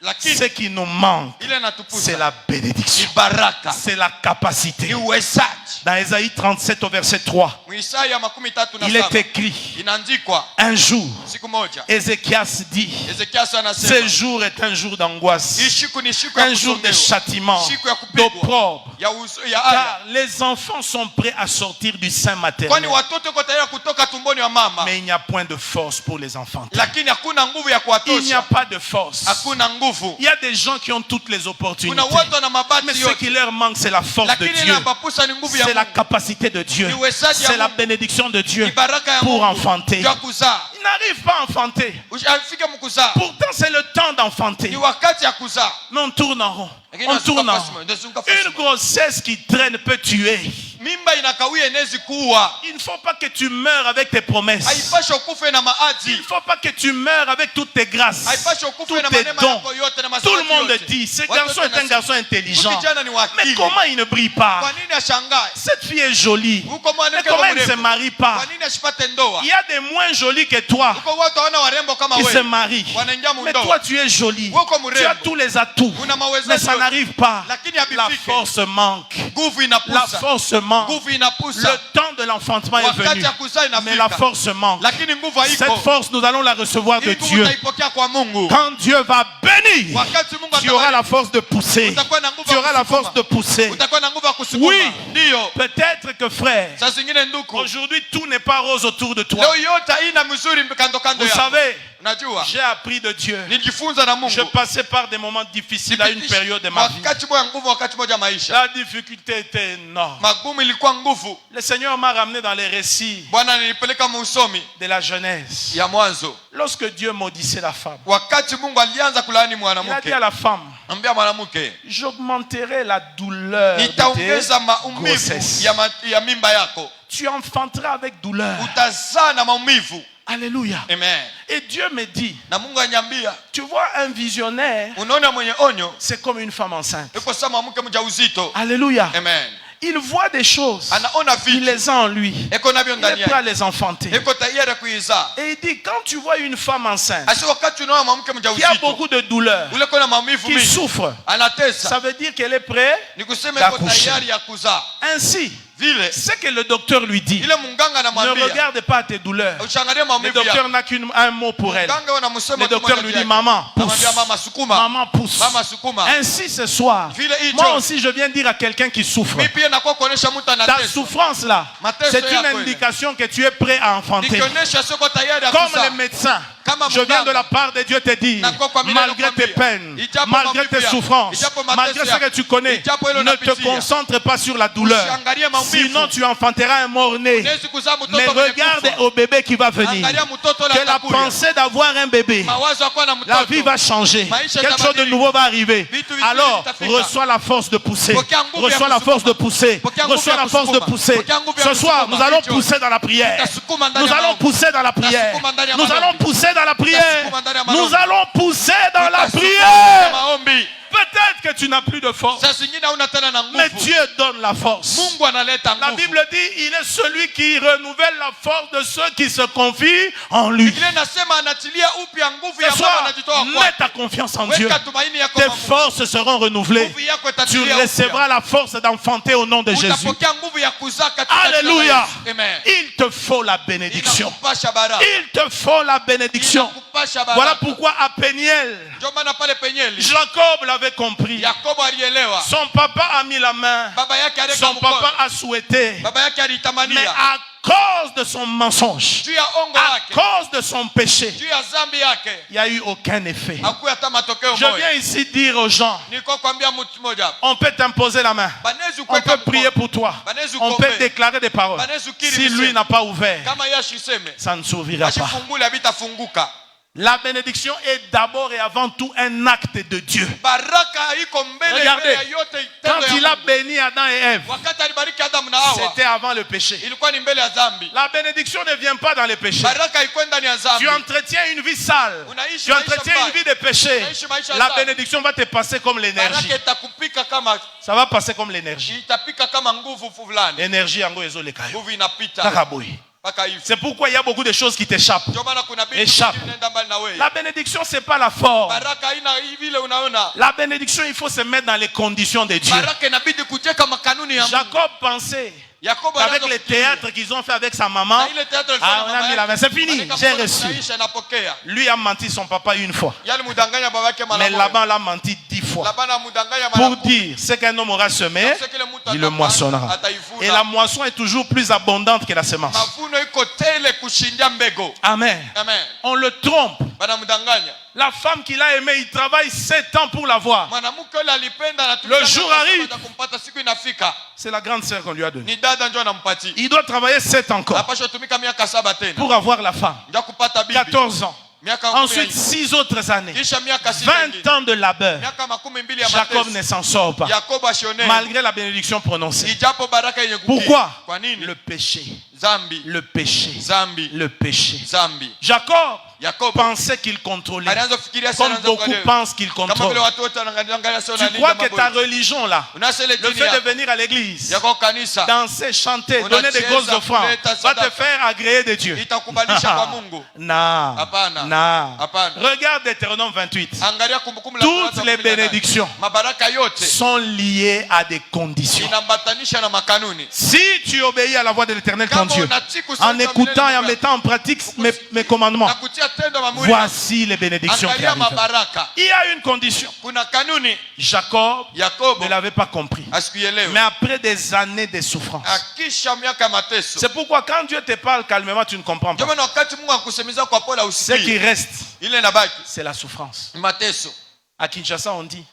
E: Mais
B: Lakini
E: ce qui nous manque,
B: ile natupusa
E: c'est la
B: ni
E: bénédiction.
B: baraka,
E: C'est la capacité.
B: ni uwezaji.
E: Dans Ésaïe 37 au verset 3,
B: Isaya 37
E: il est écrit,
B: inaandikwa
E: un jour,
B: siku moja
E: Ézéchias dit,
B: Ezekiel
E: ce
B: anasema
E: jour est un jour d'angoisse,
B: hii siku ni siku ya
E: un jour de
B: kusomewa,
E: châtiment,
B: siku ya kupigwa,
E: d'opprobre.
B: ya aya,
E: Car les enfants sont prêts à sortir du sein
B: kwani
E: maternel,
B: watoto wako tayari kutoka tumboni wa mama,
E: mais il n'y a point de force pour les enfants.
B: lakini hakuna nguvu ya
E: Il n'y a
B: kuwatosha,
E: pas de force.
B: hakuna nguvu.
E: Il y a des gens qui ont toutes les opportunités,
B: Kuna watu wana
E: mais
B: mabati
E: ce qui
B: yote,
E: leur manque, c'est la force de
B: lakini
E: Dieu.
B: inabapusa ni nguvu ya
E: C'est la
B: Mungu,
E: capacité de Dieu.
B: ni uwezaji
E: C'est
B: ya
E: la
B: Mungu,
E: bénédiction de Dieu
B: ni baraka ya
E: pour
B: Mungu
E: enfanter.
B: ya kuzaa.
E: Ils n'arrivent pas à enfanter.
B: Afike mkuzaa
E: Pourtant, c'est le temps d'enfanter.
B: ni wakati ya kuzaa,
E: Mais on tourne en rond.
B: lakini
E: On
B: nasuka
E: tourne en
B: fasima,
E: rond.
B: nasuka
E: Une
B: fasima.
E: grossesse qui traîne peut tuer.
B: Mimba inakawia inawezi kuua,
E: Il ne faut pas que tu meurs avec tes promesses.
B: haipashi ukufe na
E: Il
B: maadhi,
E: ne faut pas que tu meurs avec toutes tes grâces,
B: haipashi
E: tous
B: ukufe na
E: tes
B: manema
E: dons.
B: yako yote na
E: Tout le
B: masawati
E: monde
B: yote.
E: dit, ce
B: Watu
E: garçon
B: wote
E: est un
B: wanasema,
E: garçon intelligent.
B: kijana ni
E: Mais
B: wakili,
E: comment il ne brille pas?
B: kwa nini ashangae?
E: Cette fille est jolie.
B: Uko
E: Mais
B: mwanamke
E: comment elle ne se
B: mrembo,
E: marie pas?
B: kwa nini asipate ndoa?
E: Il y a des moins jolis que toi
B: Uko watu hawana warembo kama
E: qui se
B: wewe,
E: marient.
B: wanaingia
E: Mais toi,
B: mundoa,
E: tu es jolie.
B: Uko
E: Tu as
B: mrembo,
E: tous les atouts.
B: una
E: Mais
B: mawezaji
E: ça
B: yote,
E: n'arrive pas.
B: lakini
E: La
B: habifike.
E: force manque.
B: Nguvu
E: La
B: inapusa,
E: force manque.
B: nguvu
E: Le
B: inapusa,
E: temps de l'enfantement est
B: wakati
E: venu.
B: ya kuzaa
E: Mais la
B: inafika,
E: force manque.
B: lakini nguvu
E: Cette
B: haiko.
E: force, nous allons la recevoir de
B: Hii nguvu
E: Dieu.
B: utaipokea kwa Mungu.
E: Quand Dieu va bénir,
B: Wakati Mungu
E: tu auras
B: atabariki,
E: la force de pousser.
B: utakuwa na nguvu
E: Tu
B: ya
E: auras la force de
B: kusukuma.
E: pousser.
B: Utakuwa na nguvu ya kusukuma.
E: Oui.
B: Ndio.
E: Peut-être que frère,
B: Saa zingine ndugu,
E: aujourd'hui tout n'est pas rose autour de toi.
B: leo yote haina mzuri kando kando
E: Vous
B: yako.
E: savez,
B: Unajua,
E: j'ai appris de Dieu.
B: nijifunza na
E: Je
B: Mungu.
E: passais par des moments difficiles à une période de ma vie.
B: Wakati moja nguvu, wakati moja maisha
E: La difficulté était énorme.
B: magumu, ilikuwa nguvu.
E: Le Seigneur m'a ramené dans les récits
B: Bwana nilipeleka muusomi
E: de la jeunesse.
B: ya mwanzo,
E: Lorsque Dieu maudissait la femme,
B: wakati Mungu alianza kulaani
E: il a dit
B: mwanamke,
E: à la femme,
B: ambia mwanamke,
E: j'augmenterai la douleur de
B: nitaongeza
E: tes
B: maumivu
E: grossesses.
B: ya mimba yako,
E: Tu enfanteras avec douleur.
B: utazaa na maumivu.
E: Alléluia.
B: Amen.
E: Et Dieu me dit,
B: Na Mungu anyambia,
E: tu vois, un visionnaire,
B: unaona mwenye onyo
E: c'est comme une femme enceinte.
B: iko sama mke mjauzito.
E: Alléluia.
B: Amen.
E: Il voit des choses.
B: Anaona
E: Il
B: vitu,
E: les a en lui.
B: iko navyo
E: Il
B: ndani
E: est prêt à
B: yake,
E: les enfanter.
B: iko tayari kuizaa.
E: Et il dit, quand tu vois une femme enceinte
B: Asi wakati unaona mwanamke
E: qui a
B: mjauzito
E: beaucoup de douleur,
B: ule kuna maumivu
E: qui
B: mingi,
E: souffre, ça
B: anatesa,
E: veut dire qu'elle est prête.
B: ni kusema iko
E: d'accoucher.
B: tayari ya kuzaa.
E: Ainsi,
B: Vile
E: ce que le docteur lui dit,
B: ile munganga
E: ne
B: anamwambia,
E: regarde pas tes douleurs.
B: ushangalie
E: Le
B: maumivu
E: docteur
B: yako.
E: n'a qu'un mot pour elle.
B: Munganga wanamsema
E: Le docteur
B: tu
E: lui
B: moja
E: dit,
B: yake.
E: maman,
B: Anamwambia,
E: pousse.
B: mama sukuma,
E: Maman, pousse.
B: mama sukuma.
E: Ainsi, ce soir,
B: Vile hicho,
E: moi aussi, je viens dire à quelqu'un qui souffre,
B: mimi pia nakuwa kuonesha mtu
E: ta
B: anatesa.
E: souffrance là,
B: Mateso
E: c'est une
B: yako ile.
E: indication que tu es prêt à enfanter.
B: Nikionyesha siko tayari ya
E: Comme
B: kuzaa.
E: les médecins,
B: Kama
E: je viens
B: munganga.
E: de la part de Dieu te dire,
B: Nakuwa kwa mimi
E: malgré
B: nakwambia,
E: tes peines,
B: ijapo
E: malgré
B: maumivu
E: tes
B: yako,
E: souffrances,
B: ijapo mateso
E: malgré ce
B: yako,
E: que tu connais,
B: ijapo hilo
E: ne te
B: unapitia,
E: concentre pas sur la douleur.
B: usiangalie maumivu.
E: Sinon, tu enfanteras un mort-né.
B: Unaweza kuzaa mtoto
E: Mais
B: mwenye
E: regarde
B: kufa.
E: au bébé qui va venir.
B: Angalia mtoto ule
E: Que la
B: atakuja.
E: pensée d'avoir un bébé,
B: Mawazo ya kuwa na
E: la vie
B: mtoto.
E: va changer.
B: Maisha
E: Quelque chose de
B: itabadilika.
E: nouveau va arriver.
B: Vitu vizuri
E: Alors,
B: vitafika.
E: reçois la force de pousser.
B: Pokea nguvu ya
E: Reçois la
B: kusukuma.
E: force de pousser.
B: Pokea nguvu
E: Reçois
B: ya
E: la force de
B: kusukuma.
E: pousser.
B: Pokea nguvu ya
E: Ce soir,
B: kusukuma.
E: nous allons
B: Hicho.
E: pousser dans la prière.
B: Utasukuma ndani
E: Nous
B: ya
E: allons
B: maombi.
E: pousser dans la prière.
B: Utasukuma ndani ya
E: Nous
B: maombi.
E: allons pousser dans la prière.
B: Utasukuma ndani ya maombi.
E: Nous allons pousser dans la
B: Utasukuma
E: prière.
B: maombi.
E: Peut-être que tu n'as plus de force,
B: Saa zingine hauna tena na
E: mais
B: nguvu.
E: Dieu donne la force.
B: Mungu analeta
E: La
B: nguvu.
E: Bible dit, il est celui qui renouvelle la force de ceux qui se confient en lui.
B: Biblia inasema anatilia upya nguvu ya
E: Ce
B: Bwana
E: soir,
B: anajitoa
E: mets
B: kwake.
E: ta confiance en Dieu.
B: Weka tumaini yako
E: Tes
B: kwa Mungu.
E: forces seront renouvelées.
B: Nguvu yako
E: Tu
B: itatilia
E: recevras la force d'enfanter au nom de
B: upya.
E: Jésus.
B: Utapokea nguvu ya kuzaa katika jina la
E: Alléluia.
B: Yesu. Amen.
E: Il te faut la bénédiction.
B: Inakupasha baraka.
E: Il te faut la bénédiction.
B: Inakupasha baraka.
E: Voilà pourquoi à Péniel,
B: Ndio maana pale Penyeli
E: Jacob l'avait compris.
B: Yakobo alielewa.
E: Son papa a mis la main.
B: Baba yake aliweka
E: Son
B: mkono.
E: papa a souhaité.
B: Baba yake
E: Mais
B: alitamania
E: à cause de son mensonge,
B: juu ya ongo
E: à
B: wake,
E: cause de son péché,
B: juu ya zambi yake,
E: il n'y a eu aucun effet.
B: hakuya hata matokeo
E: Je
B: moja.
E: viens ici dire aux gens,
B: Niko kwambia mtu mmoja,
E: on peut t'imposer la main.
B: banezi
E: On
B: kuweka
E: peut prier
B: mkono.
E: pour toi.
B: Banezi
E: On peut
B: ukombe.
E: déclarer des paroles.
B: Banezi ukiri
E: Si lui
B: viseme.
E: n'a pas ouvert,
B: Kama yeye ashiseme,
E: ça ne s'ouvrira pas.
B: ashifungule habitafunguka.
E: La bénédiction est d'abord et avant tout un acte de Dieu.
B: Baraka iko mbele
E: Regardez,
B: mbele ya yote
E: quand
B: tendo
E: il
B: ya
E: a
B: Mungu.
E: béni Adam et Ève,
B: Wakati alibariki Adamu na Hawa,
E: c'était avant le péché.
B: ilikuwa ni mbele ya dhambi.
E: La bénédiction ne vient pas dans le péché.
B: Baraka iko ndani ya dhambi.
E: Tu entretiens une vie sale.
B: Unaishi
E: Tu
B: maisha
E: entretiens
B: mbaya.
E: une vie de péché.
B: Unaishi maisha
E: La
B: dhambi.
E: bénédiction va te passer comme l'énergie.
B: Baraka itakupika kama
E: Ça va passer comme l'énergie.
B: itapika kama nguvu fulani.
E: L'énergie yango ezoleka yo.
B: Nguvu inapita.
E: Kaka boye. C'est pourquoi il y a beaucoup de choses qui t'échappent. Échappe. La bénédiction, c'est pas la forme. La bénédiction, il faut se mettre dans les conditions de Dieu. Jacob pensait avec les théâtres qu'ils ont fait avec sa maman, on a mis la main, c'est fini, j'ai reçu. Lui a menti son papa une fois, mais Laban l'a menti 10 fois. Pour dire, ce qu'un homme aura semé, il le moissonnera. Et la moisson est toujours plus abondante que la semence. Amen. On le trompe. La femme qu'il a aimée, il travaille 7 ans pour la voir. Le jour arrive. C'est la grande sœur qu'on lui a donnée. Il doit travailler 7 ans encore pour avoir la femme. 14 ans. Ensuite 6 autres années. 20 ans de labeur. Jacob ne s'en sort pas, malgré la bénédiction prononcée. Pourquoi? Le péché. Le péché. Le péché. Jacob pensait qu'il contrôlait, comme beaucoup pensent qu'il contrôle. Tu crois que ta religion là, le fait de venir à l'église, danser, chanter, donner des grosses offrandes, va te faire agréer de Dieu? Non. Regarde Deutéronome 28. Toutes les bénédictions sont liées à des conditions. Si tu obéis à la voix de l'Éternel ton Dieu, en écoutant et en mettant en pratique mes commandements, voici les bénédictions qui arrivent. Il y a une condition. Jacob ne l'avait pas compris. Mais après des années de souffrance. C'est pourquoi quand Dieu te parle calmement, tu ne comprends pas. Ce qui reste, c'est la souffrance. À Kinshasa, on dit,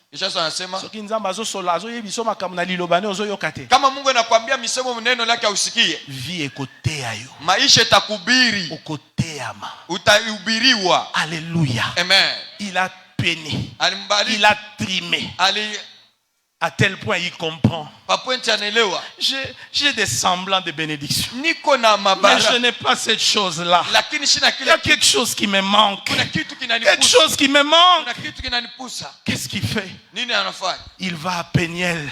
B: kama Mungu anakuambia misemo neno lake usikie,
E: vie ekote ayo,
B: maisha itakubiri,
E: okoteama,
B: utahubiriwa.
E: Alléluia.
B: Amen.
E: Il a peiné, il a trimé, à tel point il comprend. J'ai des semblants de bénédiction, mais je n'ai pas cette chose-là. Il y a quelque chose qui me manque. Quelque chose qui me manque. Qu'est-ce qu'il fait? Il va à Péniel.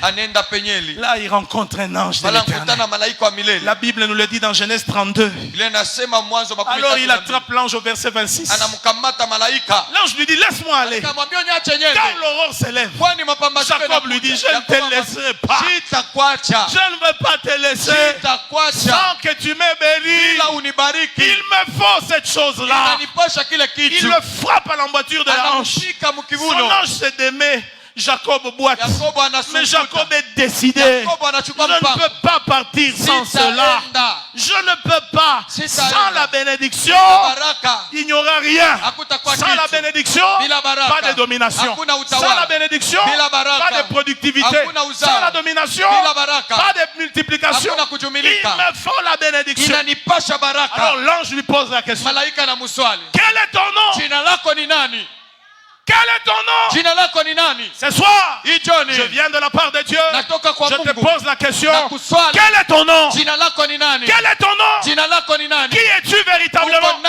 E: Là, il rencontre un ange de l'Éternel. La Bible nous le dit dans Genèse 32. Alors, il attrape l'ange au verset 26. L'ange lui dit, laisse-moi aller. Quand l'aurore s'élève, Jacob lui dit, je ne te laisserai pas. Je ne veux pas te laisser sans que tu me bénisses. Il me faut cette chose-là. Il le frappe à l'emboîture de la hanche. Son ange se démet. Jacob boite. Mais Jacob est décidé. Je ne peux pas partir sans cela. Je ne peux pas. Sans la bénédiction, il n'y aura rien. Sans la bénédiction, pas de domination. Sans la bénédiction, pas de productivité. Sans la domination, pas de multiplication. Il me faut la bénédiction. Alors l'ange lui pose la question. Quel est ton nom? Quel est ton nom? Ce soir, je viens de la part de Dieu. Je te pose la question. Quel est ton nom? Quel est ton nom? Qui es-tu véritablement?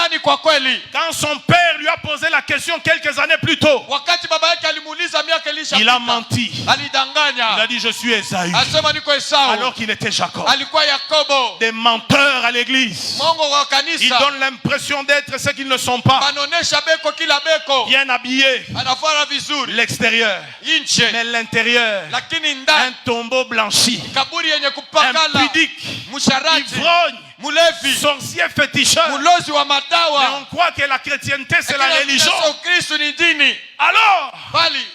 E: Quand son père lui a posé la question quelques années plus tôt, il a menti. Il a dit je suis Esaü, alors qu'il était Jacob. Des menteurs à l'église. Ils donnent l'impression d'être ce qu'ils ne sont pas. Bien habillés. L'extérieur, mais l'intérieur, un tombeau blanchi, impudique, ivrogne, sorcier féticheur. Mais on croit que la chrétienté c'est la religion. Alors,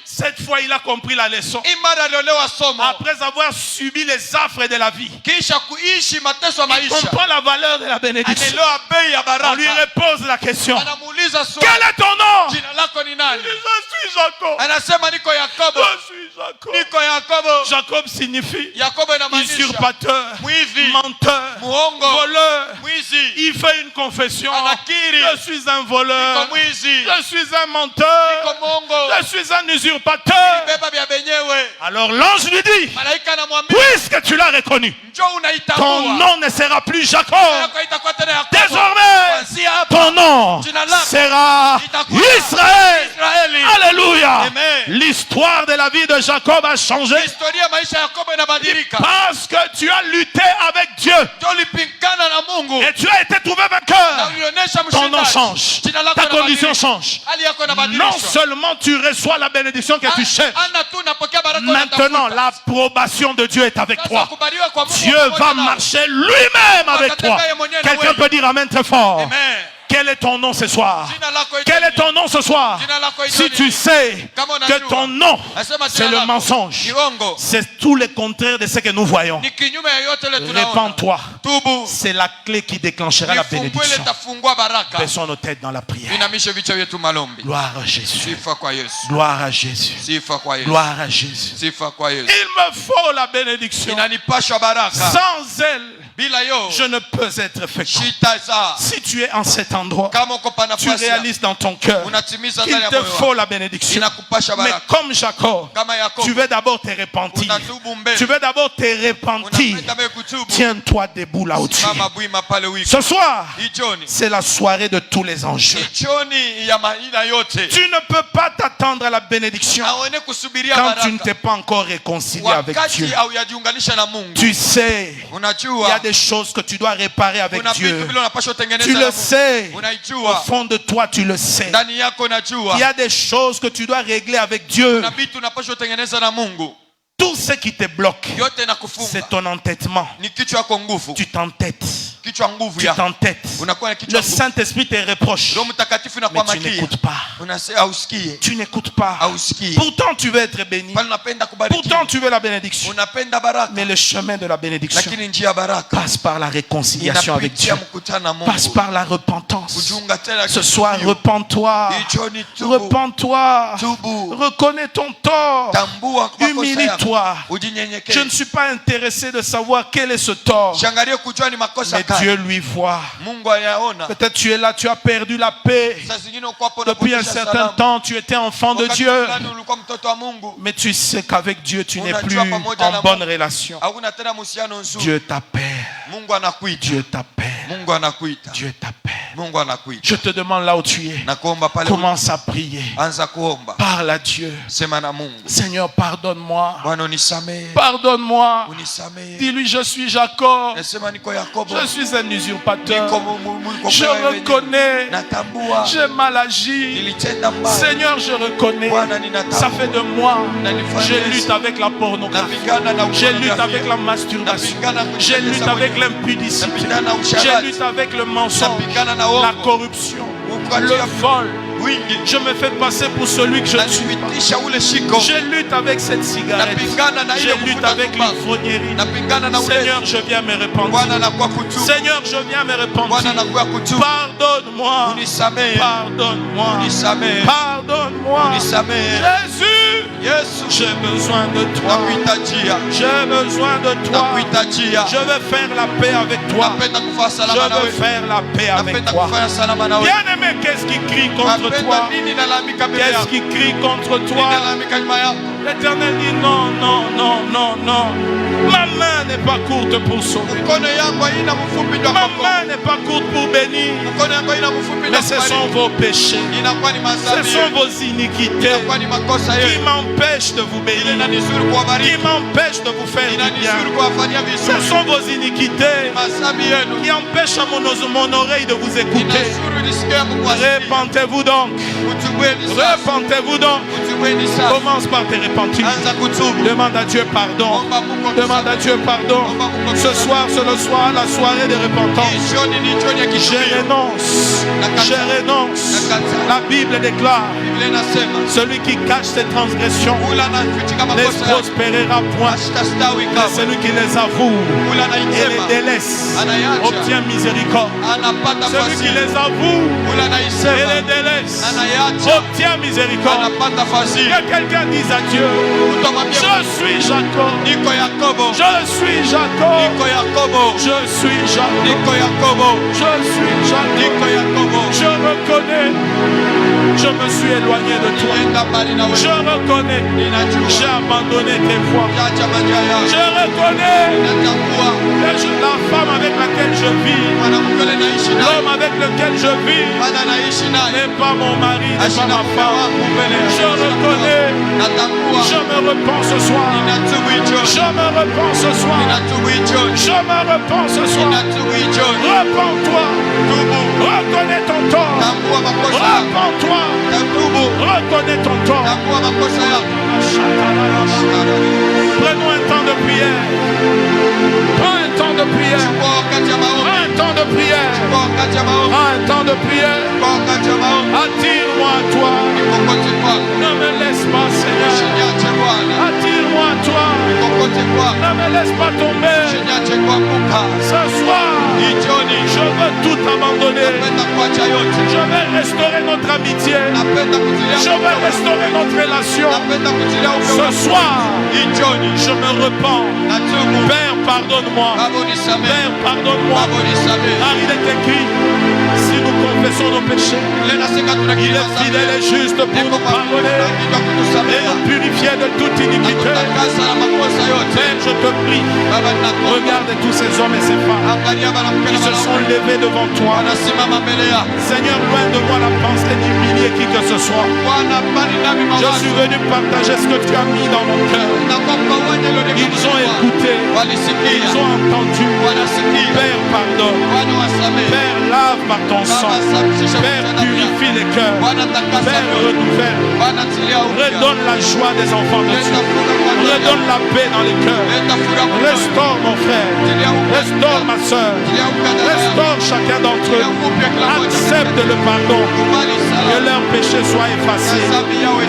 E: cette fois il a compris la leçon. Après avoir subi les affres de la vie, il comprend la valeur de la bénédiction. On lui repose la question. Quel est ton nom? Je suis Jacob. Je suis Jacob. Jacob signifie usurpateur, menteur, voleur. Il fait une confession. Je suis un voleur. Je suis un menteur. Je suis un usurpateur. Alors l'ange lui dit, puisque tu l'as reconnu, ton nom ne sera plus Jacob. Désormais, ton nom sera Israël. Alléluia. L'histoire de la vie de Jacob a changé parce que tu as lutté avec Dieu.
B: Mungu
E: et tu as été trouvé
B: na
E: vainqueur,
B: ulionyesha
E: ton nom
B: mshindaji.
E: change,
B: Jina lako
E: ta condition
B: linabadilishwa.
E: change.
B: Hali yako
E: Non
B: inabadilishwa.
E: seulement tu reçois la bénédiction que tu cherches,
B: Ana tu unapokea baraka
E: maintenant
B: unatafuta.
E: l'approbation de Dieu est avec
B: Sasa
E: toi.
B: kubaliwa kwa Mungu
E: Dieu
B: pamoja
E: va
B: nawe.
E: marcher lui-même avec toi. Quelqu'un peut dire amen très fort.
B: Amen.
E: Quel est ton nom ce soir?
B: Jina lako ito
E: Quel est
B: nini?
E: ton nom ce soir?
B: Jina lako ito
E: Si
B: nini?
E: tu sais
B: Kama
E: que
B: unajua.
E: ton nom,
B: Nasema
E: c'est
B: jina
E: le
B: lako
E: mensonge,
B: ni uongo.
E: c'est tout le contraire de ce que nous voyons.
B: Ni kinyume ya yote ile tunaona.
E: Répands-toi.
B: Tubu.
E: C'est la clé qui déclenchera la
B: Ni funguo ile
E: bénédiction.
B: itafungua baraka.
E: Baissons nos têtes dans la prière.
B: Inamishe vichwa vyetu malombi.
E: Gloire à Jésus.
B: Sifa kwa Yesu.
E: Gloire à Jésus.
B: Sifa kwa Yesu.
E: Gloire à Jésus.
B: Sifa kwa Yesu.
E: Il me faut la bénédiction.
B: Inanipasha baraka.
E: Sans elle,
B: Bila yo
E: je ne peux être fécond.
B: shitaza.
E: Si tu es en cet endroit,
B: Kama uko pa
E: tu
B: nafasi
E: réalises dans ton cœur
B: unatimiza
E: qu'il
B: ndani ya
E: te
B: moyo
E: faut
B: wako.
E: la bénédiction.
B: Inakupasha
E: Mais
B: baraka.
E: comme Jacob,
B: Kama Yakobo.
E: tu veux d'abord te repentir.
B: Unatubu mbele.
E: Tu veux d'abord te repentir.
B: Unapenda wewe kutubu.
E: Tiens-toi debout là où tu
B: Mama
E: es.
B: bwima pale wiki.
E: Ce soir,
B: Ichoni.
E: c'est la soirée de tous les enjeux.
B: Ichoni ya maina yote.
E: Tu ne peux pas t'attendre à la bénédiction
B: Aone kusubiria
E: quand tu ne
B: baraka.
E: t'es pas encore réconcilié avec Dieu.
B: Wakati au yajiunganisha na Mungu.
E: Tu sais, il y a
B: Unajua
E: des choses que tu dois réparer avec
B: kuna
E: Dieu.
B: vitu vile unapaswa kutengeneza
E: Tu
B: na
E: le
B: Mungu.
E: sais. Au
B: Unaijua.
E: fond de toi, tu le sais.
B: Ndani yako
E: Il y
B: unajua.
E: a des choses que tu dois régler avec Dieu.
B: Kuna vitu unapaswa kutengeneza na Mungu.
E: Tout ce qui te bloque,
B: Yote nakufunga.
E: c'est ton entêtement.
B: Ni kichwa yako nguvu.
E: Tu t'entêtes.
B: Kichwa nguvu
E: Tu
B: ya.
E: t'entêtes.
B: Unakuwa na kichwa
E: Le
B: nguvu.
E: Saint-Esprit te reproche.
B: Roho Mtakatifu
E: Mais
B: inakuwa
E: tu
B: makia.
E: n'écoutes pas.
B: Unasema hausikii.
E: Tu n'écoutes pas.
B: Hausikii.
E: Pourtant, tu veux être béni.
B: Bali unapenda kubariki.
E: Pourtant, tu veux la bénédiction.
B: Unapenda baraka.
E: Mais le chemin de la bénédiction
B: Lakini njia ya baraka
E: passe par la réconciliation avec Dieu.
B: inapitia mkutano na
E: Passe
B: Mungu.
E: par la repentance.
B: Kujiunga tena
E: Ce
B: kitu
E: soir,
B: hiyo.
E: repens-toi.
B: Ichoni tubu.
E: Repens-toi.
B: Tubu.
E: Reconnais ton tort.
B: Tambua makosa yako.
E: Humilie-toi.
B: Ujinyenyekee.
E: Je ne suis pas intéressé de savoir quel est ce tort.
B: Shangalie kujua ni makosa
E: Mais
B: gani.
E: Dieu lui voit.
B: Mungu ayaona.
E: Peut-être tu es là, tu as perdu la paix.
B: Saa zingine uko hapo
E: Depuis un
B: unapoteza
E: certain
B: salama.
E: temps, tu étais enfant de
B: Wakati
E: Dieu.
B: fulani ulikuwa mtoto wa Mungu.
E: Mais tu sais qu'avec Dieu, tu n'es
B: Unajua
E: plus
B: pamoja na
E: en bonne
B: Mungu.
E: relation.
B: Hakuna tena mahusiano nzuri.
E: Dieu t'appelle.
B: Mungu anakuita.
E: Dieu t'appelle.
B: Mungu anakuita.
E: Dieu t'appelle.
B: Mungu anakuita.
E: Je te demande là où tu es.
B: Nakuomba pale
E: Commence à prier.
B: anza kuomba.
E: Parle à Dieu.
B: Sema na Mungu.
E: Seigneur, pardonne-moi.
B: Bwana unisamehe.
E: Pardonne-moi.
B: Unisamehe.
E: Dis-lui, je suis Jacob.
B: Nasema niko Yakobo.
E: Je suis un usurpateur.
B: Niko
E: Je reconnais.
B: natambua.
E: J'ai mal agi.
B: Nilitenda mbaya.
E: Seigneur, je reconnais.
B: Bwana ninatambua.
E: Ça fait de moi.
B: Nanifanya
E: Je
B: Yesu.
E: lutte avec la pornographie.
B: Napigana na
E: Je lutte
B: pornografia.
E: avec la masturbation.
B: Napigana
E: Je lutte
B: kujitesa
E: avec
B: mwenyewe.
E: l'impudicité.
B: Napigana na
E: Je
B: usharati.
E: lutte avec le mensonge,
B: Napigana na uongo.
E: la corruption,
B: Ukati
E: le
B: ya
E: vol.
B: wingi.
E: Je me fais passer pour celui que je suis.
B: Nanipitisha ule shiko.
E: Je lutte avec cette cigarette.
B: Napigana na
E: Je
B: ile
E: lutte
B: kuvuta
E: avec
B: tumbaku.
E: l'ivrognerie.
B: Napigana na ule.
E: Seigneur, je viens me repentir.
B: Bwana nakuwa kutubu.
E: Seigneur, je viens me
B: Bwana
E: repentir.
B: nakuwa kutubu.
E: Pardonne-moi.
B: Unisamehe.
E: Pardonne-moi.
B: Unisamehe.
E: Pardonne-moi.
B: Unisamehe.
E: Jésus,
B: Yesu.
E: j'ai besoin de toi.
B: Nakuhitajia.
E: J'ai besoin de toi.
B: Nakuhitajia.
E: Je veux faire la paix avec toi.
B: Napenda kufanya salama
E: Je
B: na
E: veux
B: wewe.
E: faire la paix avec
B: Napenda
E: toi.
B: kufanya salama na wewe.
E: Bien-aimé, qu'est-ce qui crie contre
B: Napenda
E: toi?
B: nini nalalamika mbele
E: Qu'est-ce
B: yako?
E: qui crie contre
B: Nini
E: toi?
B: nalalamika nyuma yako?
E: L'Éternel dit non, non, non, non, non. Ma main n'est pas courte pour sauver.
B: Mkono yangu haina mfupi ndio
E: Ma
B: kwako.
E: main n'est pas courte pour bénir.
B: Mkono yangu haina mfupi ndio
E: Mais ce sont
B: kubariki.
E: vos péchés.
B: Inakuwa ni
E: Ce
B: madhambi
E: sont
B: yenu.
E: vos iniquités
B: Inakuwa ni makosa
E: qui
B: yenu.
E: m'empêchent de vous
B: Ile
E: bénir.
B: inanizuru
E: Qui
B: kuwabariki.
E: m'empêchent de vous faire du bien.
B: Inanizuru kuwafanyia
E: Ce
B: vizuri.
E: sont vos iniquités
B: Madhambi yenu.
E: qui empêchent à mon oreille de vous écouter.
B: Inazuru nisikie yangu kuwasikia.
E: Repentez-vous donc.
B: Utubueni sasa.
E: Repentez-vous donc.
B: Utubueni sasa.
E: Commence par te repentir.
B: Anza kutubu.
E: Demande à Dieu pardon.
B: Omba Mungu
E: Demande à Dieu pardon. Ce soir, c'est le soir, la soirée de repentance.
B: Hii jioni ni jioni ya
E: Je
B: kitubio.
E: renonce. Je renonce. La Bible déclare,
B: Biblia inasema
E: celui qui cache ses transgressions
B: ula anafichika
E: ne
B: makosa yake.
E: prospérera point.
B: Hatastawi
E: Mais
B: kamwe.
E: celui qui les avoue
B: Ula
E: et les
B: anaisema
E: délaisse
B: anayacha.
E: obtient miséricorde.
B: Anapata
E: Celui qui
B: fadhili.
E: les avoue
B: Ula
E: et les
B: anaisema
E: délaisse
B: anayacha.
E: obtient miséricorde.
B: Anapata fadhili.
E: Que quelqu'un dise à Dieu,
B: Utamwambia
E: je suis Jacob.
B: niko Yakobo.
E: Je suis Jacob.
B: Niko Yakobo.
E: Je suis Jacob.
B: Niko Yakobo.
E: Je suis Jacob.
B: Niko Yakobo.
E: Je reconnais. Je me suis éloigné de toi.
B: Nenda mbali na
E: Je
B: wewe.
E: reconnais. J'ai
B: Ninajua.
E: abandonné tes voies.
B: Acha njia yako.
E: Je reconnais
B: Natambua
E: la femme avec laquelle je vis,
B: mwanamke yule naishi naye.
E: l'homme avec lequel je vis,
B: Maana naishi naye.
E: n'est pas mon mari, n'est
B: Aishi
E: pas
B: na
E: ma
B: mume
E: femme.
B: wangu mbele ya
E: Je reconnais.
B: Natambua.
E: Je me repens ce soir.
B: Ninatubu hii jioni.
E: Je me repens ce soir.
B: Ninatubu hii jioni.
E: Je me repens ce soir.
B: Ninatubu hii jioni.
E: Repends-toi. Reconnais ton tort. Prenons un temps de prière. Prends un temps de prière. Prends un temps de prière. Prends un temps de prière. Attire-moi à toi. Ne me laisse pas, Seigneur. Attire-moi à toi. Ne me laisse pas tomber. Ce soir, je veux tout abandonner. Je vais restaurer notre amitié. Je vais restaurer notre relation. Ce soir, je me repens. Père, pardonne-moi. Père, pardonne-moi. Car il est écrit, si nous confessons nos péchés, il est fidèle et juste pour nous pardonner et nous purifier de toute iniquité. Père, je te prie, regarde tous ces hommes et ces femmes qui se sont levés devant toi. Seigneur, loin de moi la pensée d'humilier qui que ce soit. Je suis venu partager ce que tu as mis dans mon cœur. Ils ont écouté, ils ont entendu. Père, pardonne. Père, lave par ton sang. Père, purifie les cœurs. Père, renouvelle. Redonne la joie des enfants de Dieu. Redonne la paix dans les cœurs. Restaure mon frère. Restaure ma soeur. Restaure chacun d'entre eux. Accepte le pardon. Que leurs péchés soient effacés.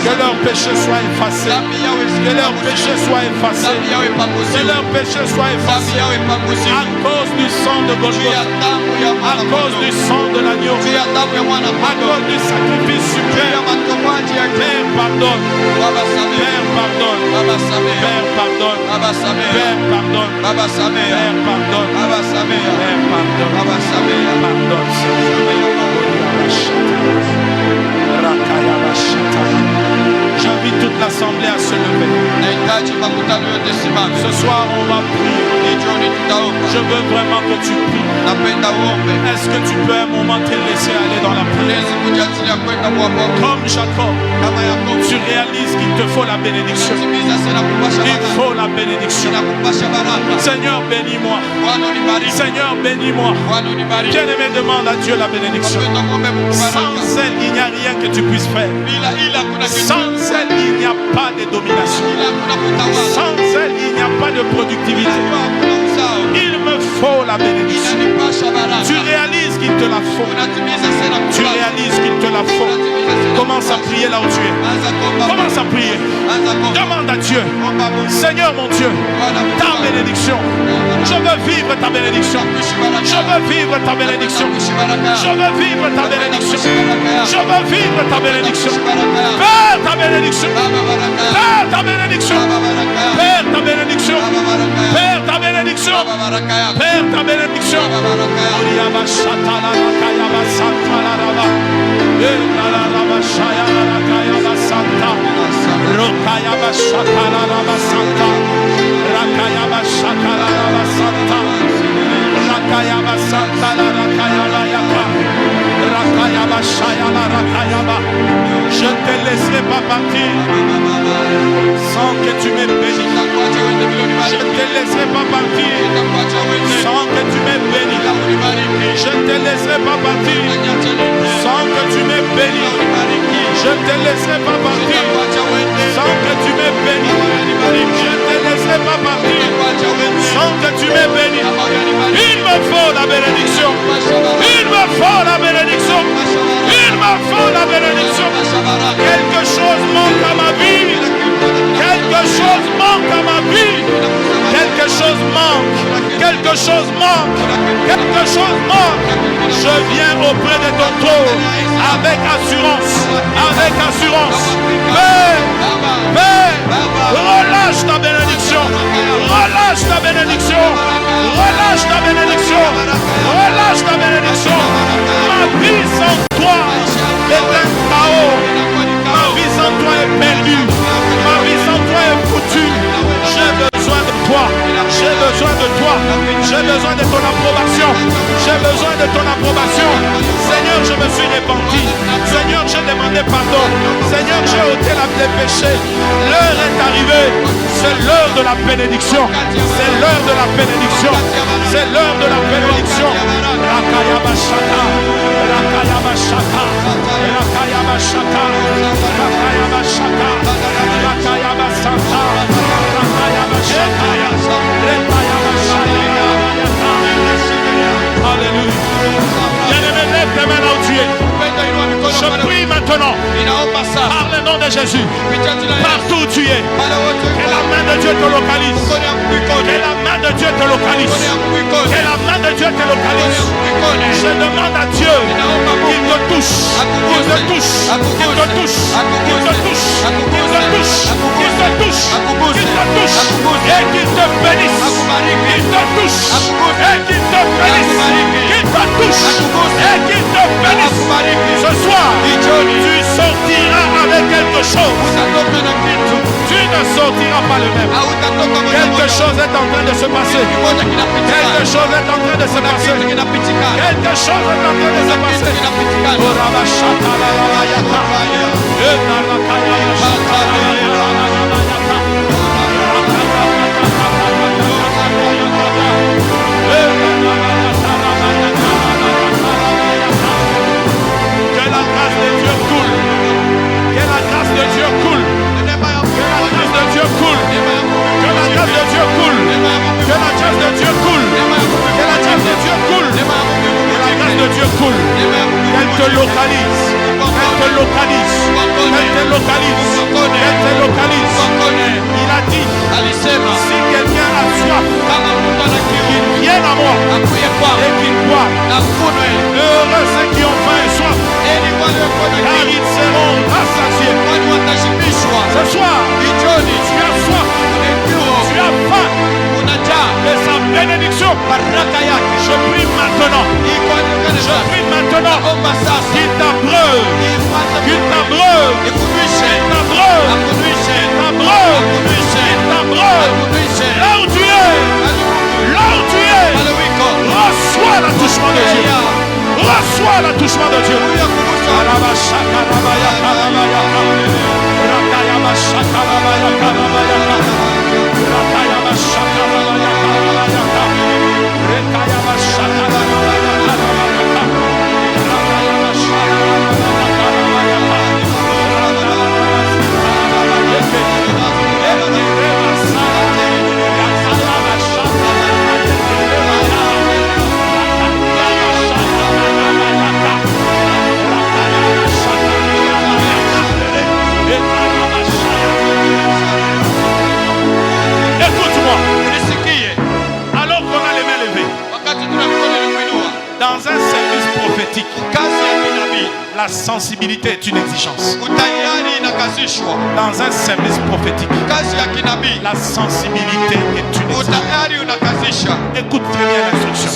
E: Que leurs péchés soient effacés. Que leurs péchés soient effacés. Que leurs péchés soient effacés. À cause du sang de Golgotha. À cause du sang de l'agneau. À cause du sacrifice suprême. Père, pardonne. Père, pardonne. Père, pardonne. Père, pardonne. Père, pardonne. J'invite toute l'assemblée à se lever. Ce soir, on va prier. Je veux vraiment que tu pries. Est-ce que tu peux un moment te laisser aller dans la prière? Comme Jacob, tu réalises qu'il te faut la bénédiction. Il faut la bénédiction. Seigneur, bénis-moi. Seigneur, bénis-moi. Bien-aimé, demande à Dieu la bénédiction. Sans elle, il n'y a rien que tu puisses faire. Sans elle, il n'y a pas de domination. Sans elle, il n'y a pas de productivité. Il me faut la bénédiction. Tu réalises qu'il te la faut. Tu réalises qu'il te la faut. Commence à prier là où tu es. Commence à prier. Demande à Dieu. Seigneur mon Dieu, ta bénédiction. Je veux vivre ta bénédiction. Je veux vivre ta bénédiction. Je veux vivre ta bénédiction. Je veux vivre ta bénédiction. Père, ta bénédiction. Père, ta bénédiction. Père, ta bénédiction. Père, ta bénédiction. Père, ta bénédiction. Je ne te laisserai pas partir sans que tu me bénisses. Je ne te laisserai pas partir sans que tu me bénisses. Je ne te laisserai pas partir sans que tu me bénisses. Je ne te laisserai pas partir sans que tu me bénisses. Je ne te laisserai pas partir sans que tu me bénisses. Il me faut la bénédiction. Il me faut la bénédiction. Il me faut la bénédiction. Quelque chose manque à ma vie. Quelque chose manque à ma vie. Quelque chose manque. Quelque chose manque. Quelque chose manque. Je viens auprès de ton trône avec assurance. Avec assurance. Père, relâche ta bénédiction. Relâche ta bénédiction. Relâche ta bénédiction. Relâche ta bénédiction. Ma vie sans toi est un chaos. Ma vie sans toi est perdue. Ma vie sans toi est foutue. J'ai besoin de toi. J'ai besoin de toi. J'ai besoin de ton approbation. J'ai besoin de ton approbation. Seigneur, je me suis repenti. Seigneur, j'ai demandé pardon. Seigneur, j'ai ôté les péchés. L'heure est arrivée. C'est l'heure de la bénédiction. C'est l'heure de la bénédiction. C'est l'heure de la bénédiction. Rakaya Bashaka. Rakaya Bashaka. maintenant. Par le nom de Jésus. Partout où tu es. Que la main de Dieu te localise. Que la main de Dieu te localise. Que la main de Dieu te localise. Je demande à Dieu qu'il te touche. Qu'il te touche. Qu'il te touche. Qu'il te touche. Qu'il te touche. Qu'il te touche. Qu'il te touche. Et qu'il te bénisse. Qu'il te touche. Et qu'il te bénisse. Qu'il te touche. Et qu'il te bénisse. Ce soir, tu sortiras avec quelque chose. Tu ne sortiras pas le même. Quelque chose est en train de se passer. Quelque chose est en train de se passer. Quelque chose est en train de se passer. Que la grâce de Dieu coule. Que la grâce de Dieu coule. Que la grâce de Dieu coule. Que la grâce de Dieu coule. Que la grâce de Dieu coule. Que la grâce de Dieu coule. Que la grâce de Dieu coule. Elle te localise. Elle te localise. Elle te localise. Elle te localise. Il a dit, si quelqu'un a soif, qu'il vienne à moi et qu'il boive. Heureux ceux qui ont faim et soif, car ils seront rassasiés. Ce soir, tu as soif, tu as faim de sa bénédiction. Je prie maintenant. Je prie maintenant qu'il t'abreuve. Qu'il t'abreuve. Qu'il t'abreuve. Qu'il t'abreuve. Qu'il t'abreuve. Là où tu es. Là où tu es. Reçois l'attouchement de Dieu. Reçois l'attouchement de Dieu. Dans un service prophétique, la sensibilité est une exigence. Dans un service prophétique, la sensibilité est une exigence. Écoute très bien l'instruction.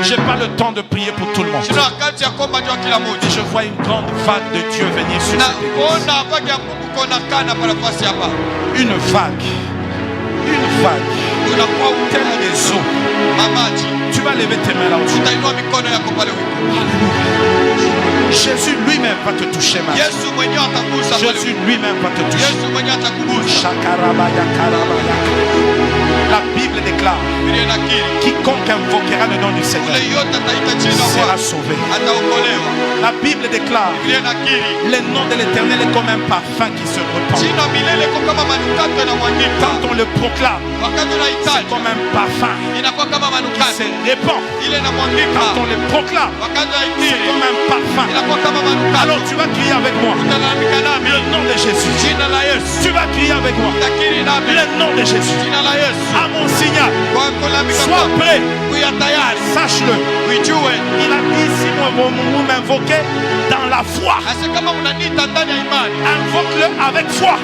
E: Je n'ai pas le temps de prier pour tout le monde. Et je vois une grande vague de Dieu venir sur cette église. Une vague. Une vague. Telle des eaux. Tu vas lever tes mains là-dessus. Jésus lui-même va te toucher, ma Jésus lui-même va te toucher. La Bible déclare, quiconque invoquera le nom du Seigneur sera sauvé. La Bible déclare, le nom de l'Éternel est comme un parfum qui se répand. Quand on le proclame, c'est comme un parfum qui se répand. Quand on le proclame, c'est comme un parfum. Alors tu vas crier avec moi le nom de Jésus. Tu vas crier avec moi le nom de Jésus. À mon signal, sois prêt. Sache-le. Il a dit, si vous m'invoquez dans la foi, invoque-le avec foi.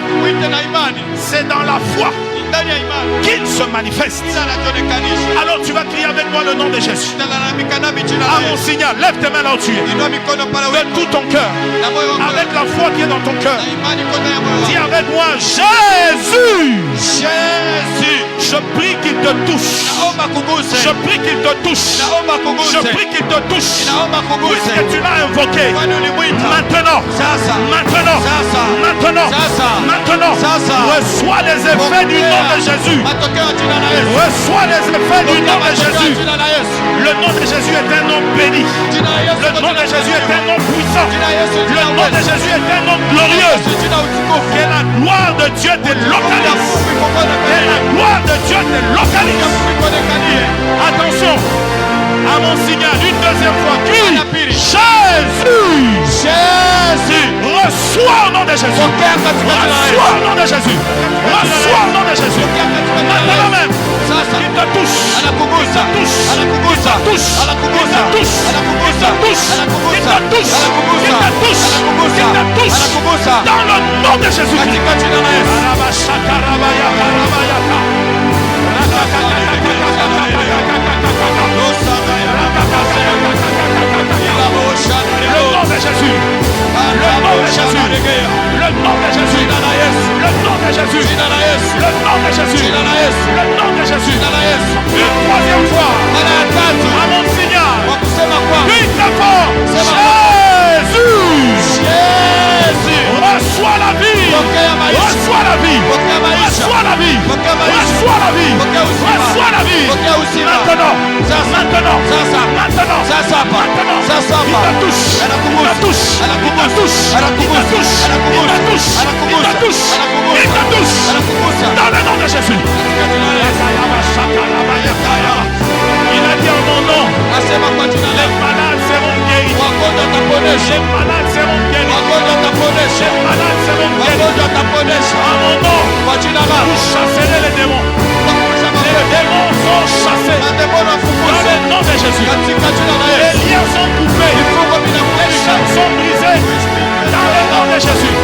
E: C'est dans la foi qu'il se manifeste. Alors tu vas crier avec moi le nom de Jésus. À mon signal, lève tes mains là où tu es. De tout ton cœur, avec la foi qui est dans ton cœur. Dis avec moi, Jésus. Jésus. Je prie qu'il te touche. Je prie qu'il te touche. Je prie qu'il te touche. Puisque tu l'as invoqué. Maintenant. Maintenant. Maintenant. Maintenant. Reçois les effets du nom de Jésus. Reçois les effets du nom de Jésus. Le nom de Jésus est un nom béni. Le nom de Jésus est un nom puissant. Le nom de Jésus est un nom glorieux. Que la gloire de Dieu te localise. Que la gloire de Dieu te localise. Attention. À mon signal, une deuxième fois. Crie. Jésus. Jésus.
C: de Jésus. Reçois au nom de Jésus. Reçois au nom de Jésus. Maintenant même. Il te touche. Il te touche. Il te touche. Il te touche. Il te touche. Il te touche. Il te touche. Il te touche. Dans le nom de Jésus. Le nom de Jésus. Le nom de Jésus. Le nom de Jésus. Le nom de Jésus. Le nom de Jésus. Le nom de Jésus. Une troisième fois. À mon signal. Crie très fort. Jésus. Reçois la vie. Reçois la vie. Reçois la vie. Reçois la vie. Reçois la vie. Maintenant. Maintenant. Maintenant. Maintenant. Il te touche. Il te touche. Il te touche. Il te touche. Il te touche. Il te touche. Il te touche. Dans le nom de Jésus. Il a dit en mon nom. Les malades seront guéris. Les malades seront guéris. Les malades seront guéris. En mon nom, vous chasserez les démons. Les démons sont chassés. Dans le nom de Jésus. Les liens sont coupés. Les chaînes sont brisées. Dans le nom de Jésus.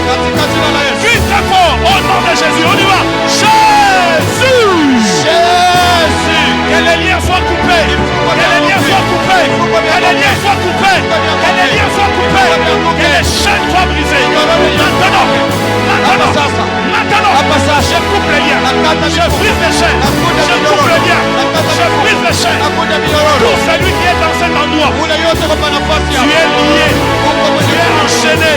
C: Crie très fort. Au nom de Jésus. On y va. Jésus. Jésus. Que les liens soient coupés. Que les liens soient coupés. Que les liens soient coupés. Que les liens soient coupés. Que les chaînes soient brisées. Maintenant. Maintenant. Je coupe les liens. Je brise les chaînes. Je coupe les liens. Je brise les chaînes. Pour celui qui est dans cet endroit. Tu es lié. Tu es enchaîné.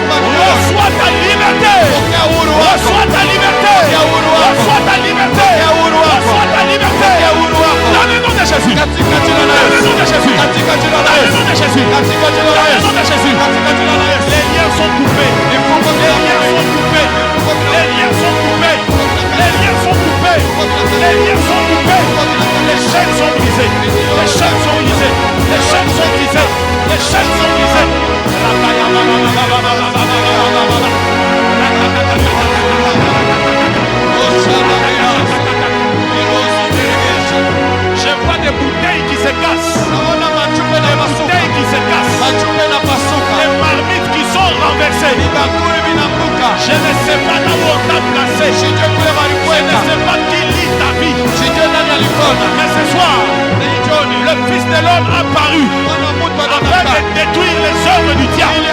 C: Reçois ta liberté. Reçois ta liberté. Reçois ta liberté. Reçois ta liberté. Dans le nom de Jésus. Dans le nom de Jésus. Dans le nom de Jésus. Dans le nom de Jésus. Les liens sont coupés. Les liens sont coupés. Les liens sont coupés. Les liens sont coupés. Les liens sont coupés. Les chaînes sont brisées. Les chaînes sont brisées. Les chaînes sont brisées. Les chaînes sont brisées. Je vois des bouteilles qui se cassent. Des bouteilles qui se cassent. Des marmites qui sont renversées. Je ne sais pas là où on t'a placé. Je ne sais pas qui lit ta vie. Mais ce soir, le Fils de l'homme a paru afin de détruire les œuvres du diable.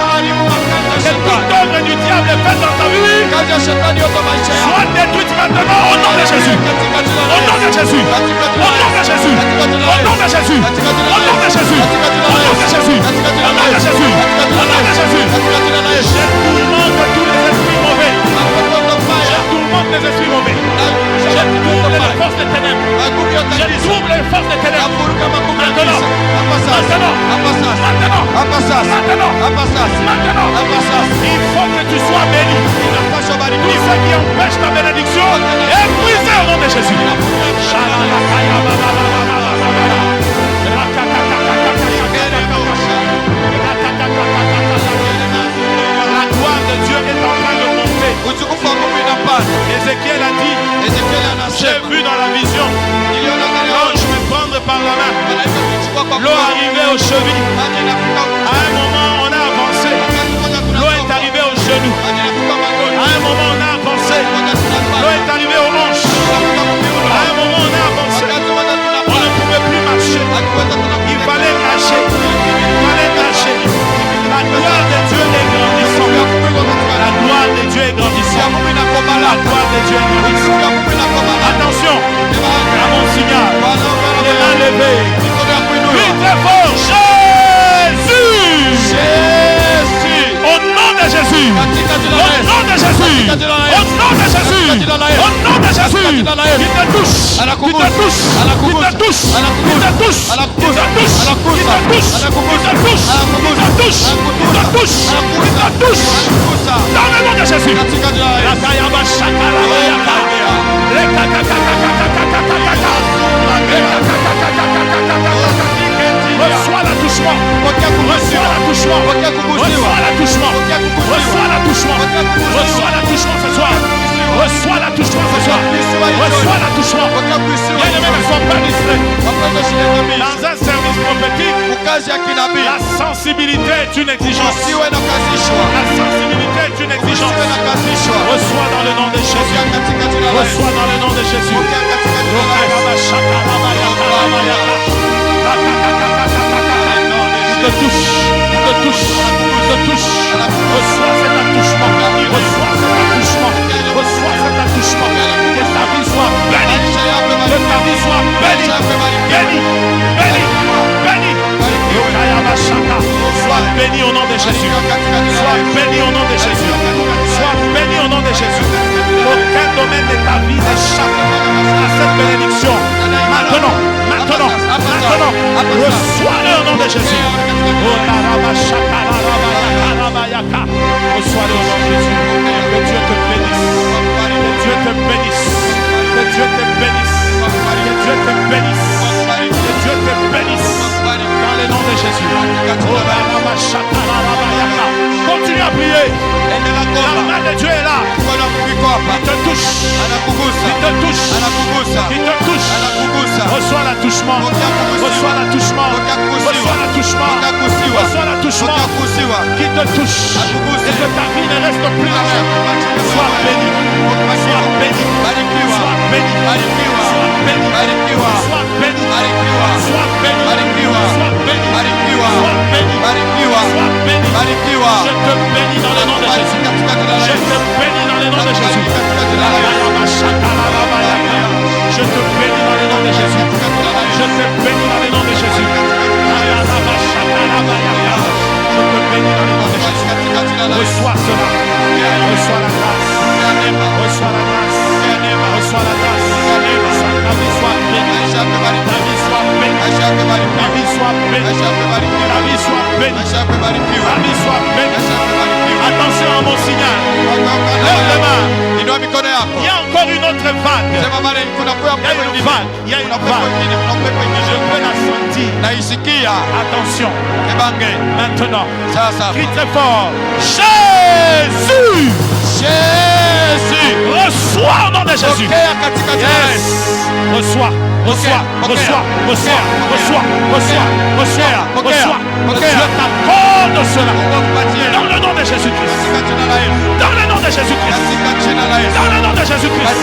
C: Que toute œuvre du diable est faite dans ta vie soit détruite maintenant au nom de Jésus. Au nom de Jésus. Au nom de Jésus. Au nom de Jésus. Au nom de Jésus. Au nom de Jésus. Au nom de Jésus. Au nom de Jésus. Je tourmente tous les esprits mauvais. Je tourmente les esprits mauvais. Je trouble les forces des ténèbres. Je trouble les forces des ténèbres. Maintenant. Il faut que tu sois béni. Tout ce qui empêche ta bénédiction est brisé au nom de Jésus. La gloire de Dieu est en train de monter. Ézéchiel a dit, j'ai vu dans la vision l'ange me prendre par la main. L'eau arrivait aux chevilles. À un moment, on a avancé. L'eau est arrivée aux genoux. À un moment, on a avancé. L'eau est arrivée aux hanches. À un moment, on a avancé. On ne pouvait plus marcher. Il fallait nager. Il fallait nager. La gloire de Dieu est grandissante. La gloire de Dieu est grandissante. La gloire de Dieu est grandissante. Attention à mon signal. Les mains levées. Plus très fort. Jésus. Jésus. Au nom de Jésus. Au nom de Jésus. Au nom de Jésus. Au nom de Jésus. Il te touche. Il te touche. Il te touche. Il te touche. Il te touche. Il te touche. Il te touche. Il te touche. Il te touche. Il te touche. Dans le nom de Jésus. Reçois la touche
E: l'attouchement. Reçois l'attouchement. Reçois l'attouchement. Reçois l'attouchement. Reçois l'attouchement ce soir. Reçois l'attouchement ce soir. Reçois l'attouchement. Bien-aimés ne sont pas distraits. Dans un service prophétique, la sensibilité est une exigence. La sensibilité est une exigence. Reçois dans le nom de Jésus. Reçois dans le nom de Jésus. Il te touche, il te touche, il te touche. Reçois cet attouchement. Reçois cet attouchement. Reçois cet attouchement. Que ta vie soit bénie. Que ta vie soit bénie. Bénie, bénie, bénie. Sois béni au nom de Jésus. Sois béni au nom de Jésus. Sois béni au nom de Jésus. Aucun domaine de ta vie n'échappe à cette bénédiction. Maintenant, maintenant, maintenant, reçois-le au nom de Jésus. Reçois-le au nom de Jésus. Que Dieu te bénisse. Que Dieu te bénisse. Que Dieu te bénisse. Que Dieu te bénisse. Que Dieu te bénisse. Dans le nom de Jésus. Continue à prier. La main de Dieu est là. Il te touche. Il te touche. Il te touche. Reçois l'attouchement. Reçois l'attouchement. Reçois l'attouchement. Reçois l'attouchement. Qui te touche. Et que ta vie ne reste plus la même. Sois béni. Sois béni. Sois béni. Sois béni. Sois béni. Sois béni. Sois béni. Sois béni. Sois béni. Je te bénis dans le nom de Jésus. Je te bénis dans le nom de Jésus. Je te bénis dans le nom de Jésus. Je te bénis dans le nom de Jésus. Je te bénis dans le nom de Jésus. Reçois cela. Reçois la grâce. Reçois la grâce. Reçois la grâce. Ta vie soit bénie. Ta vie soit bénie. Ta vie soit bénie. Ta vie soit bénie. Ta vie soit bénie. Attention à mon signal. Lève les mains. Il y a encore une autre vague. Il y a une vague. Il y a une vague. Je peux la sentir. Attention. Maintenant. Crie très fort. Jésus. Jésus. Reçois au nom de Jésus. Yes. Reçois. Reçois. Reçois. Reçois. Reçois. Reçois. Reçois. Reçois. Je t'accorde cela. Dans le nom de Jésus-Christ. Dans le nom de Jésus-Christ. Dans le nom de Jésus-Christ.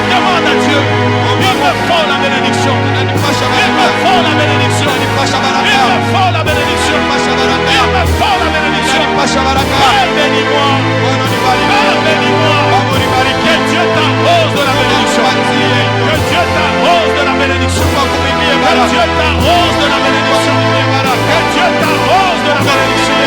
E: Demande à Dieu. Il me faut la bénédiction. Il me faut la bénédiction. Il me faut la bénédiction. Il me faut la bénédiction. Bénis-moi. Bénis-moi. Que Dieu t'arrose de la bénédiction. Que Dieu t'arrose de la bénédiction. Que Dieu t'arrose de la bénédiction. Que Dieu t'arrose de la bénédiction.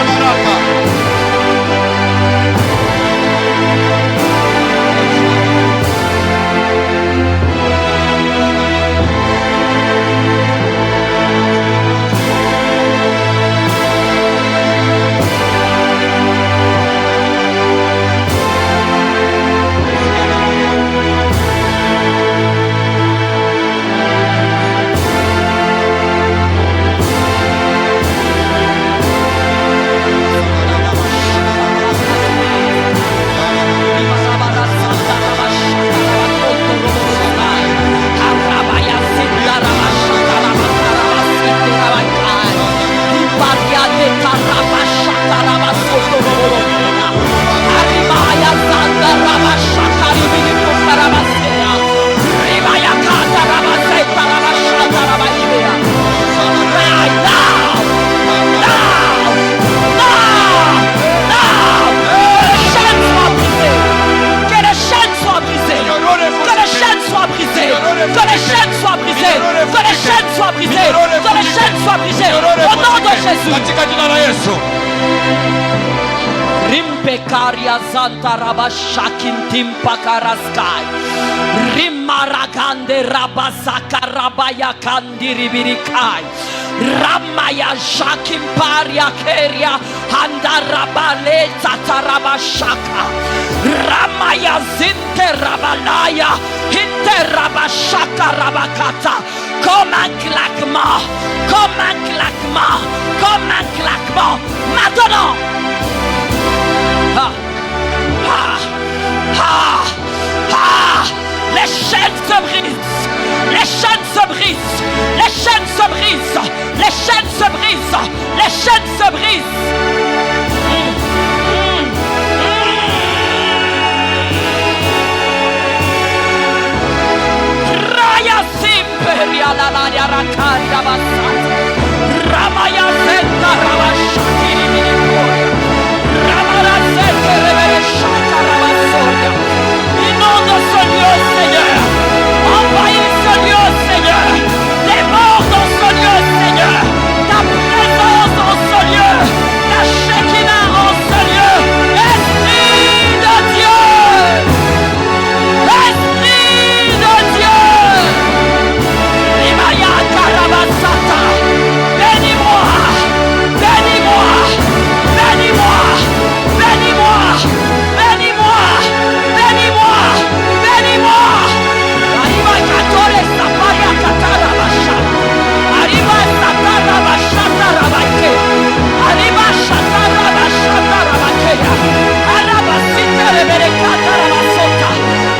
A: Rimpekaria Santa Rabashakin Timpakaraskai Rimaragande Rabasaka Rabaya Kandiribirikai Ramaya Shakimparia Keria Handarabale Tatarabashaka Ramaya Zinte Rabalaya Interabashaka Rabakata. Comme un claquement, comme un claquement, comme un claquement. Maintenant. Ah, ah, ah, ah. Les chaînes se brisent, les chaînes se brisent, les chaînes se brisent, les chaînes se brisent, les chaînes se brisent. Raya Simperia la la ya rakaria basat. Ramaya Zenta Rabashakiri Minikoria. Ramara Zenta Revereshaka Rabasoria. Inonde ce lieu, Seigneur. Envahis ce lieu, Seigneur. Déborde dans ce lieu, Seigneur. Ta présence en ce lieu. Ta Shekinah en ce lieu. Esprit de Dieu. Esprit de Dieu. Rimaya Karabasata. Bénis-moi. Bénis-moi. Bénis-moi. Bénis-moi. Bénis-moi. Bénis-moi. Bénis-moi. Arriva Katore Saparia Katara Basha. Arriva Satara Bashata Rabake. Arriva Shatara Bashata Rabake. Araba Sitere Berekata Rabasota.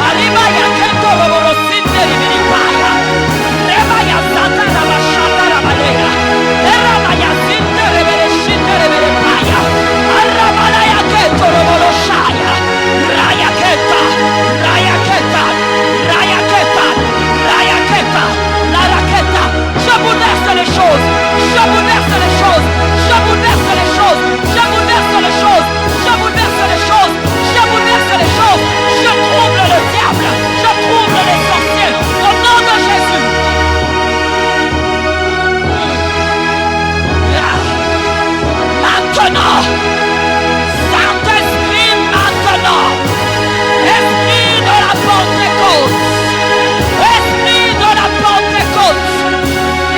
A: Arriva Yaketo Roboro Sitere Beripaya. Reba Yasatara Bashata Rabalea. Eraba Yasintere Bereshitere Berepaya. Arabala Yaketo Roboro Shaya. Rayaketa. Rayaketa. Rayaketa. Rayaketa. La raqueta. Je bouleverse les choses. Je bouleverse les choses. Je bouleverse les choses. Je bouleverse les choses. Je bouleverse les choses. Je bouleverse les choses. Je trouble le diable. Je trouble les sorciers. Au nom de Jésus. Maintenant. Saint-Esprit, maintenant. Esprit de la Pentecôte. Esprit de la Pentecôte.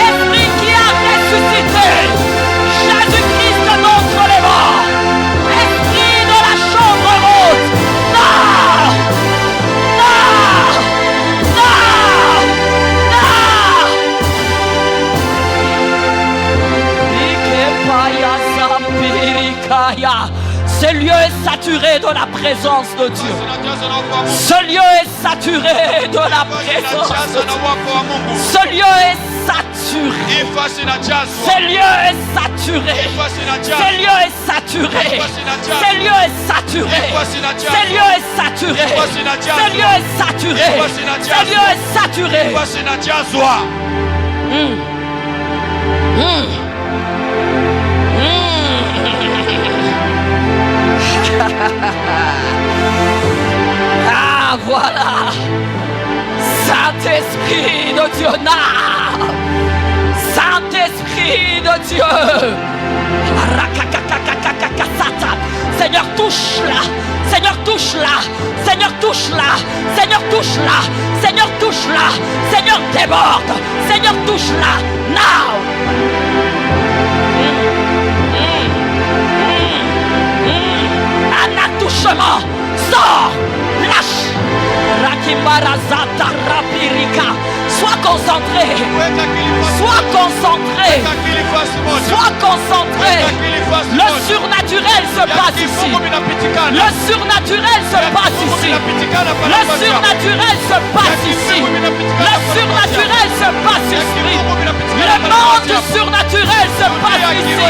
A: Esprit qui a ressuscité Jésus-Christ d'entre les morts. Esprit de la chambre haute. Non! Non! Non! Non! Ikepaya Sampirikaya. Ce lieu est saturé de la présence de Dieu. Ce lieu est saturé de la présence de Dieu. Ce lieu est saturé. Ce lieu est saturé. Ce lieu est saturé. Ce lieu est saturé. Ce lieu est saturé. Ce lieu est saturé. Ce lieu est saturé. Ah, voilà. Saint-Esprit de Dieu, Saint-Esprit de Dieu. Seigneur, touche-la. Seigneur, touche-la. Seigneur, touche-la. Seigneur, touche-la. Seigneur, touche-la. Seigneur, déborde. Seigneur, touche-la. Now. Un attouchement. Sors. Lâche. Rakimarazata Rapirika. Sois concentré. Sois concentré. Sois concentré. Le surnaturel se passe ici. Le surnaturel se passe ici. Le surnaturel se passe ici. Le surnaturel se passe ici. Le monde du surnaturel se passe ici.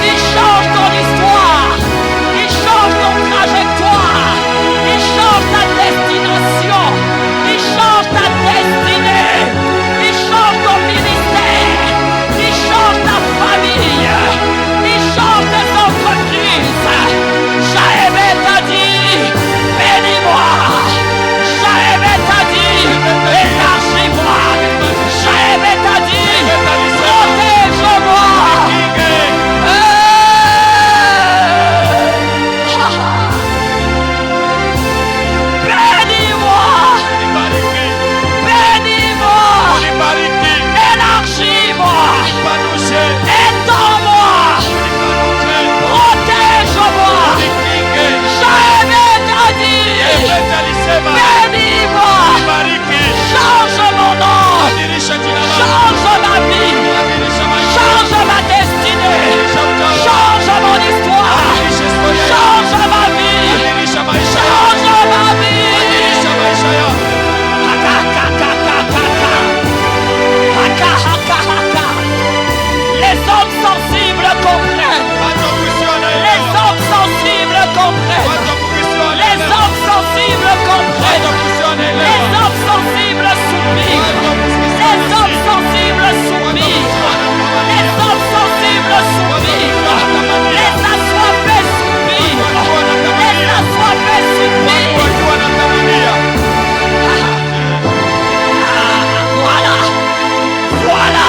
A: Il change ton histoire, il change ton trajectoire, il change ta destination, il change ta destinée, il change ton ministère, il change ta famille, il change tes entreprises. Jaëvé t'a dit, bénis-moi. Jaëvé t'a dit, élargis-moi. Jaëvé t'a dit, protège-moi. Élargis-moi, étends-moi, protège-moi. Jaëvé t'a dit, bénis-moi, change mon nom, change ma vie, change ma destinée, change mon histoire, change ma vie, change ma vie. Les hommes sensibles comprennent. Les hommes sensibles comprennent. Les hommes sensibles comprennent. Les hommes sensibles soupirent. Les hommes sensibles soupirent. Les hommes sensibles soupirent. Les assoiffés soupirent. Les assoiffés soupirent. Voilà. Voilà.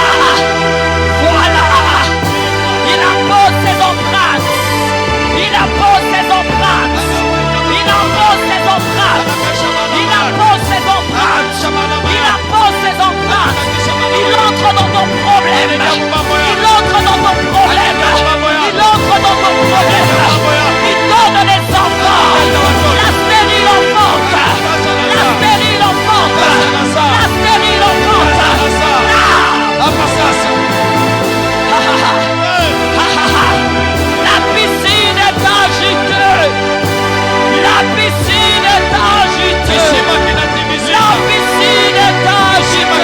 A: Voilà. Il impose ses empreintes. Il impose ses empreintes. Il impose ses empreintes. Il impose ses empreintes. Il impose ses empreintes. Il entre dans ton problème. Il entre dans ton problème. Il entre dans ton problème. Il donne les enfants. La stérile enfante. La stérile enfante. La stérile enfante. La piscine est agitée. La piscine est agitée. La piscine est agitée.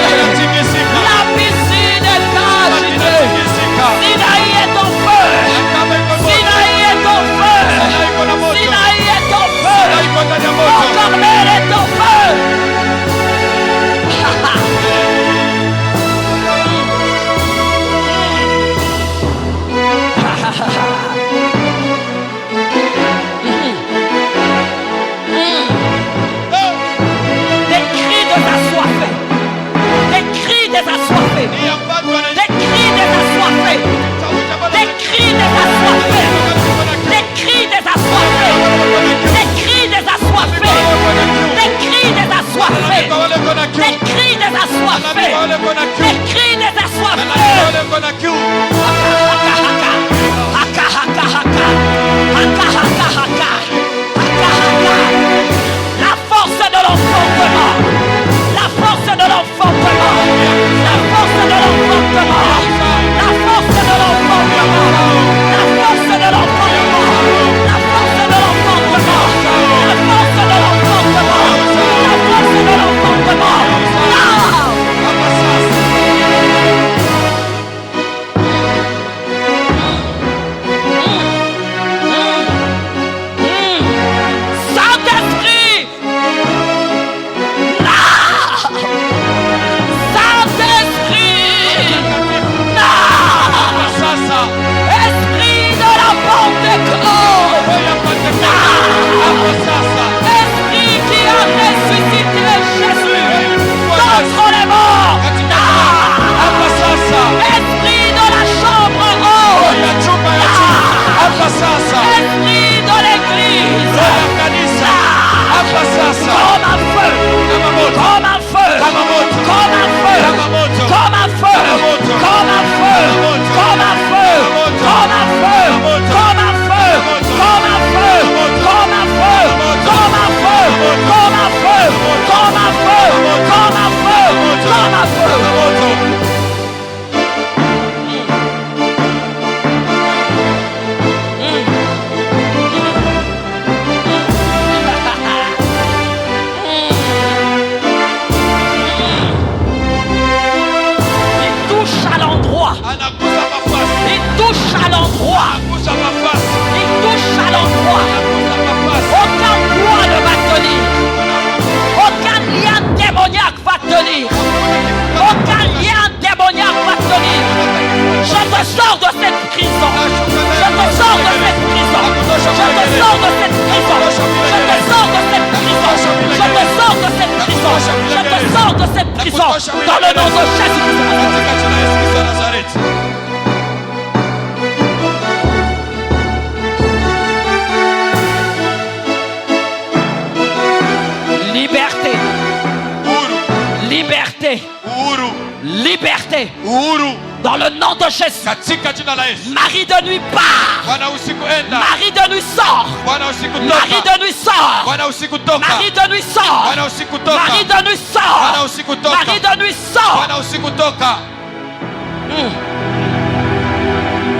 A: La piscine est agitée. Sinaï est en feu. Sinaï est en feu. Sinaï est en feu. Mon Carmel est en feu. Des cris des assoiffés. Des cris des assoiffés. Des cris des assoiffés. Des cris des assoiffés. Des cris des assoiffés. Des cris des assoiffés. Des cris des assoiffés. Des cris des assoiffés. Des cris des assoiffés. Haka haka haka. Haka haka haka. Haka haka. La force de l'enfantement. La force de l'enfantement. La force de l'enfantement. La force de l'enfantement. La force de l'enfantement. La force de l'enfantement. La force de l'enfantement. La force de l'enfantement. prison. Dans le nom de Jésus-Christ.
E: Katika jina la Yesu Kristo wa Nazareti.
A: Liberté.
E: Uhuru,
A: Liberté.
E: uhuru,
A: Liberté.
E: uhuru.
A: Dans le nom de Jésus.
E: Katika jina la Yesu.
A: Mari de nuit part.
E: Bwana usiku enda.
A: Mari de nuit sort.
E: Bwana usiku
A: Mari
E: toka.
A: de nuit sort.
E: Bwana usiku toka.
A: Mari de nuit sort.
E: Bwana usiku toka.
A: Mari de nuit sort.
E: Bwana usiku toka.
A: Mari de nuit sort.
E: Bwana usiku toka.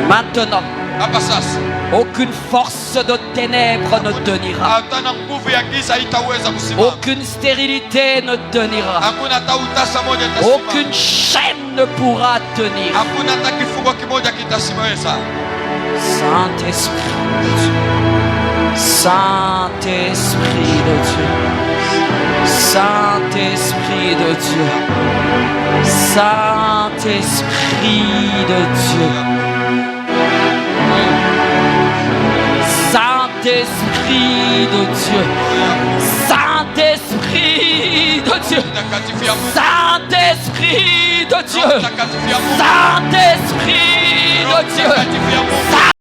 A: Maintenant,
E: Hapa sasa.
A: aucune force de ténèbres ne tenira.
E: Hakuna nguvu ya giza haitaweza kusimama.
A: Aucune stérilité ne tenira.
E: Hakuna hata utasa moja itasimama.
A: Aucune chaîne ne pourra tenir.
E: Hakuna hata kifungo kimoja kitasimama.
A: Saint-Esprit de Dieu. Saint-Esprit de Dieu. Saint-Esprit de Dieu. Saint-Esprit de Dieu. Saint-Esprit de Dieu. Saint-Esprit de Dieu.
E: Mtakatifu ya Mungu.
A: Saint-Esprit de Dieu.
E: Mtakatifu ya Mungu.
A: Saint-Esprit de Dieu.
E: Mtakatifu ya Mungu.